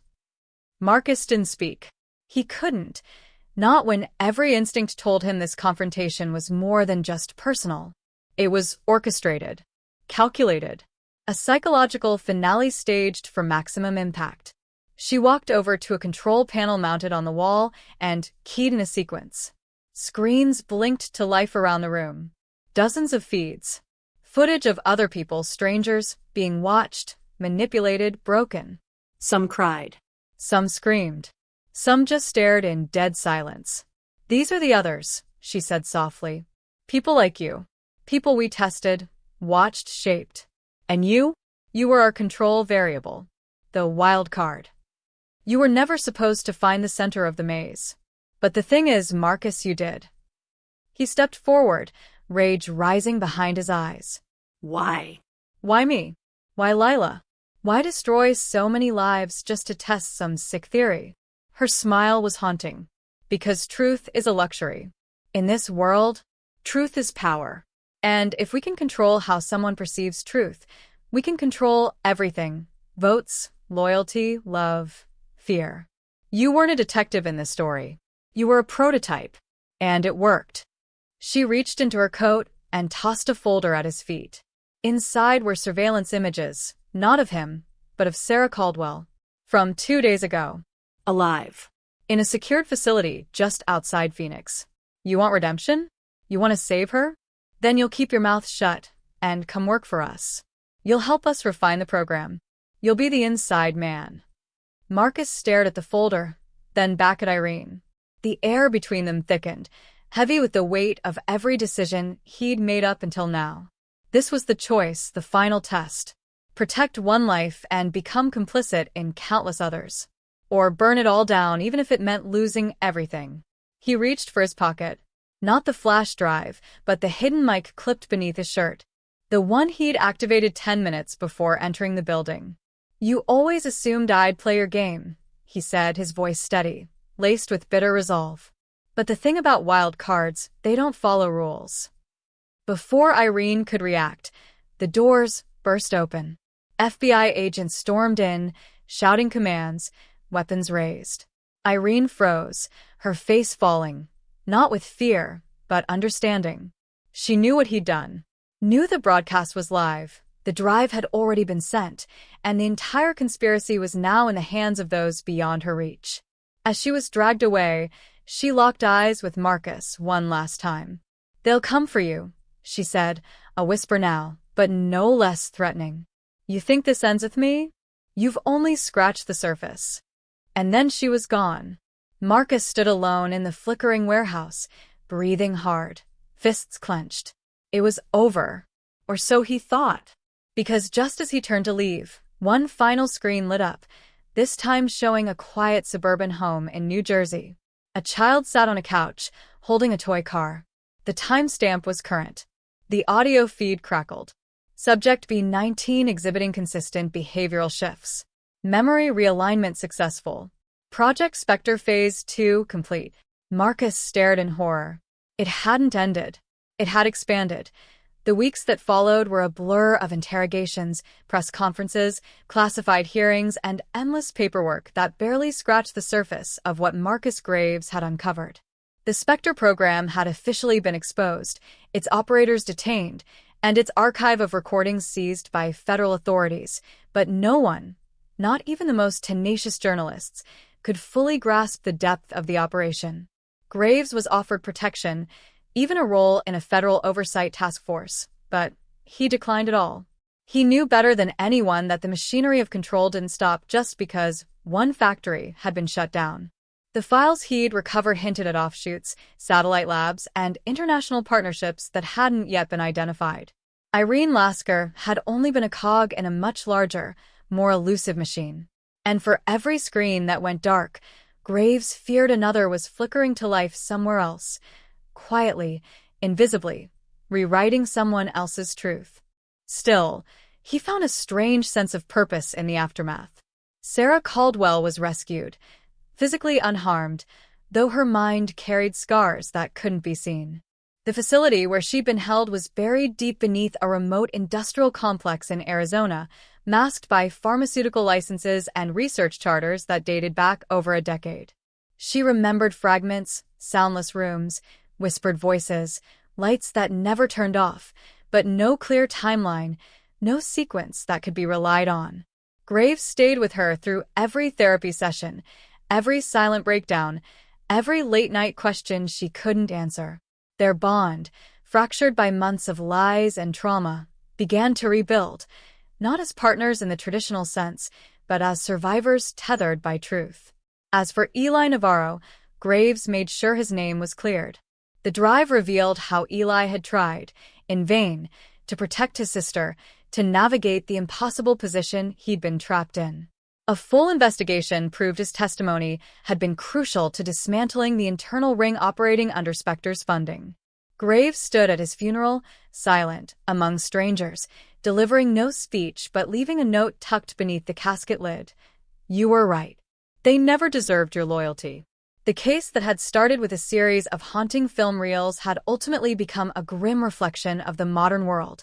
Marcus didn't speak. He couldn't. Not when every instinct told him this confrontation was more than just personal. It was orchestrated, calculated, a psychological finale staged for maximum impact. She walked over to a control panel mounted on the wall and keyed in a sequence. Screens blinked to life around the room. Dozens of feeds. Footage of other people, strangers, being watched, manipulated, broken. Some cried. Some screamed. Some just stared in dead silence. "These are the others," she said softly. "People like you. People we tested, watched, shaped. And you were our control variable. The wild card. You were never supposed to find the center of the maze. But the thing is, Marcus, you did." He stepped forward, rage rising behind his eyes. "Why?" "Why me? Why Lila? Why destroy so many lives just to test some sick theory?" Her smile was haunting. "Because truth is a luxury. In this world, truth is power. And if we can control how someone perceives truth, we can control everything. Votes, loyalty, love, fear. You weren't a detective in this story. You were a prototype. And it worked." She reached into her coat and tossed a folder at his feet. Inside were surveillance images, not of him, but of Sarah Caldwell, from 2 days ago. Alive. In a secured facility just outside Phoenix. "You want redemption? You want to save her? Then you'll keep your mouth shut and come work for us. You'll help us refine the program. You'll be the inside man." Marcus stared at the folder, then back at Irene. The air between them thickened, heavy with the weight of every decision he'd made up until now. This was the choice, the final test. Protect one life and become complicit in countless others. Or burn it all down, even if it meant losing everything. He reached for his pocket. Not the flash drive, but the hidden mic clipped beneath his shirt. The one he'd activated 10 minutes before entering the building. "You always assumed I'd play your game," he said, his voice steady, laced with bitter resolve. "But the thing about wild cards, they don't follow rules." Before Irene could react, the doors burst open. FBI agents stormed in, shouting commands, weapons raised. Irene froze, her face falling, not with fear, but understanding. She knew what he'd done. Knew the broadcast was live, the drive had already been sent, and the entire conspiracy was now in the hands of those beyond her reach. As she was dragged away, she locked eyes with Marcus one last time. "They'll come for you," she said, a whisper now, but no less threatening. "You think this ends with me? You've only scratched the surface." And then she was gone. Marcus stood alone in the flickering warehouse, breathing hard, fists clenched. It was over. Or so he thought. Because just as he turned to leave, one final screen lit up, this time showing a quiet suburban home in New Jersey. A child sat on a couch, holding a toy car. The timestamp was current. The audio feed crackled. Subject B19 exhibiting consistent behavioral shifts. Memory realignment successful. Project Spectre Phase 2 complete. Marcus stared in horror. It hadn't ended. It had expanded. The weeks that followed were a blur of interrogations, press conferences, classified hearings, and endless paperwork that barely scratched the surface of what Marcus Graves had uncovered. The Spectre program had officially been exposed, its operators detained, and its archive of recordings seized by federal authorities, but no one, not even the most tenacious journalists, could fully grasp the depth of the operation. Graves was offered protection, even a role in a federal oversight task force, but he declined it all. He knew better than anyone that the machinery of control didn't stop just because one factory had been shut down. The files he'd recovered hinted at offshoots, satellite labs, and international partnerships that hadn't yet been identified. Irene Lasker had only been a cog in a much larger, more elusive machine. And for every screen that went dark, Graves feared another was flickering to life somewhere else, quietly, invisibly, rewriting someone else's truth. Still, he found a strange sense of purpose in the aftermath. Sarah Caldwell was rescued, physically unharmed, though her mind carried scars that couldn't be seen. The facility where she'd been held was buried deep beneath a remote industrial complex in Arizona, masked by pharmaceutical licenses and research charters that dated back over a decade. She remembered fragments, soundless rooms, whispered voices, lights that never turned off, but no clear timeline, no sequence that could be relied on. Graves stayed with her through every therapy session, every silent breakdown, every late-night question she couldn't answer. Their bond, fractured by months of lies and trauma, began to rebuild, not as partners in the traditional sense, but as survivors tethered by truth. As for Eli Navarro, Graves made sure his name was cleared. The drive revealed how Eli had tried, in vain, to protect his sister, to navigate the impossible position he'd been trapped in. A full investigation proved his testimony had been crucial to dismantling the internal ring operating under Spector's funding. Graves stood at his funeral, silent, among strangers, delivering no speech but leaving a note tucked beneath the casket lid. "You were right. They never deserved your loyalty." The case that had started with a series of haunting film reels had ultimately become a grim reflection of the modern world,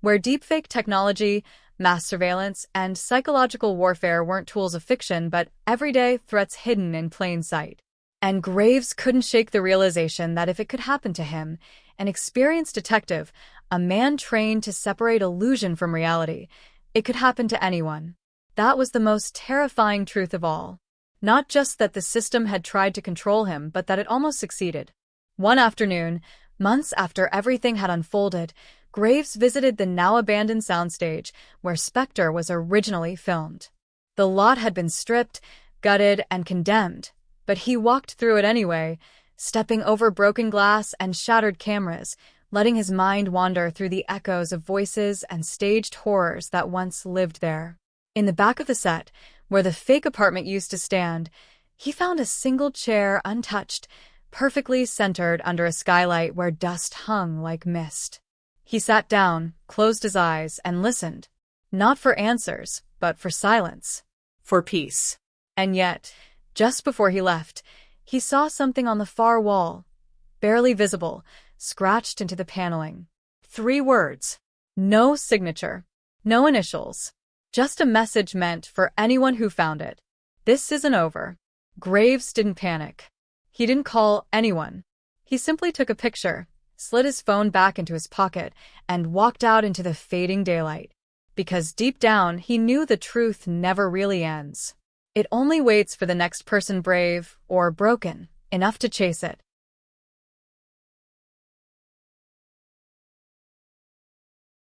where deepfake technology, mass surveillance, and psychological warfare weren't tools of fiction but everyday threats hidden in plain sight. And Graves couldn't shake the realization that if it could happen to him, an experienced detective, a man trained to separate illusion from reality, it could happen to anyone. That was the most terrifying truth of all. Not just that the system had tried to control him, but that it almost succeeded. One afternoon, months after everything had unfolded, Graves visited the now-abandoned soundstage where Spector was originally filmed. The lot had been stripped, gutted, and condemned, but he walked through it anyway, stepping over broken glass and shattered cameras, letting his mind wander through the echoes of voices and staged horrors that once lived there. In the back of the set, where the fake apartment used to stand, he found a single chair untouched, perfectly centered under a skylight where dust hung like mist. He sat down, closed his eyes, and listened. Not for answers, but for silence. For peace. And yet, just before he left, he saw something on the far wall, barely visible, scratched into the paneling. 3 words. No signature. No initials. Just a message meant for anyone who found it. This isn't over. Graves didn't panic. He didn't call anyone. He simply took a picture, slid his phone back into his pocket, and walked out into the fading daylight. Because deep down, he knew the truth never really ends. It only waits for the next person brave, or broken, enough to chase it.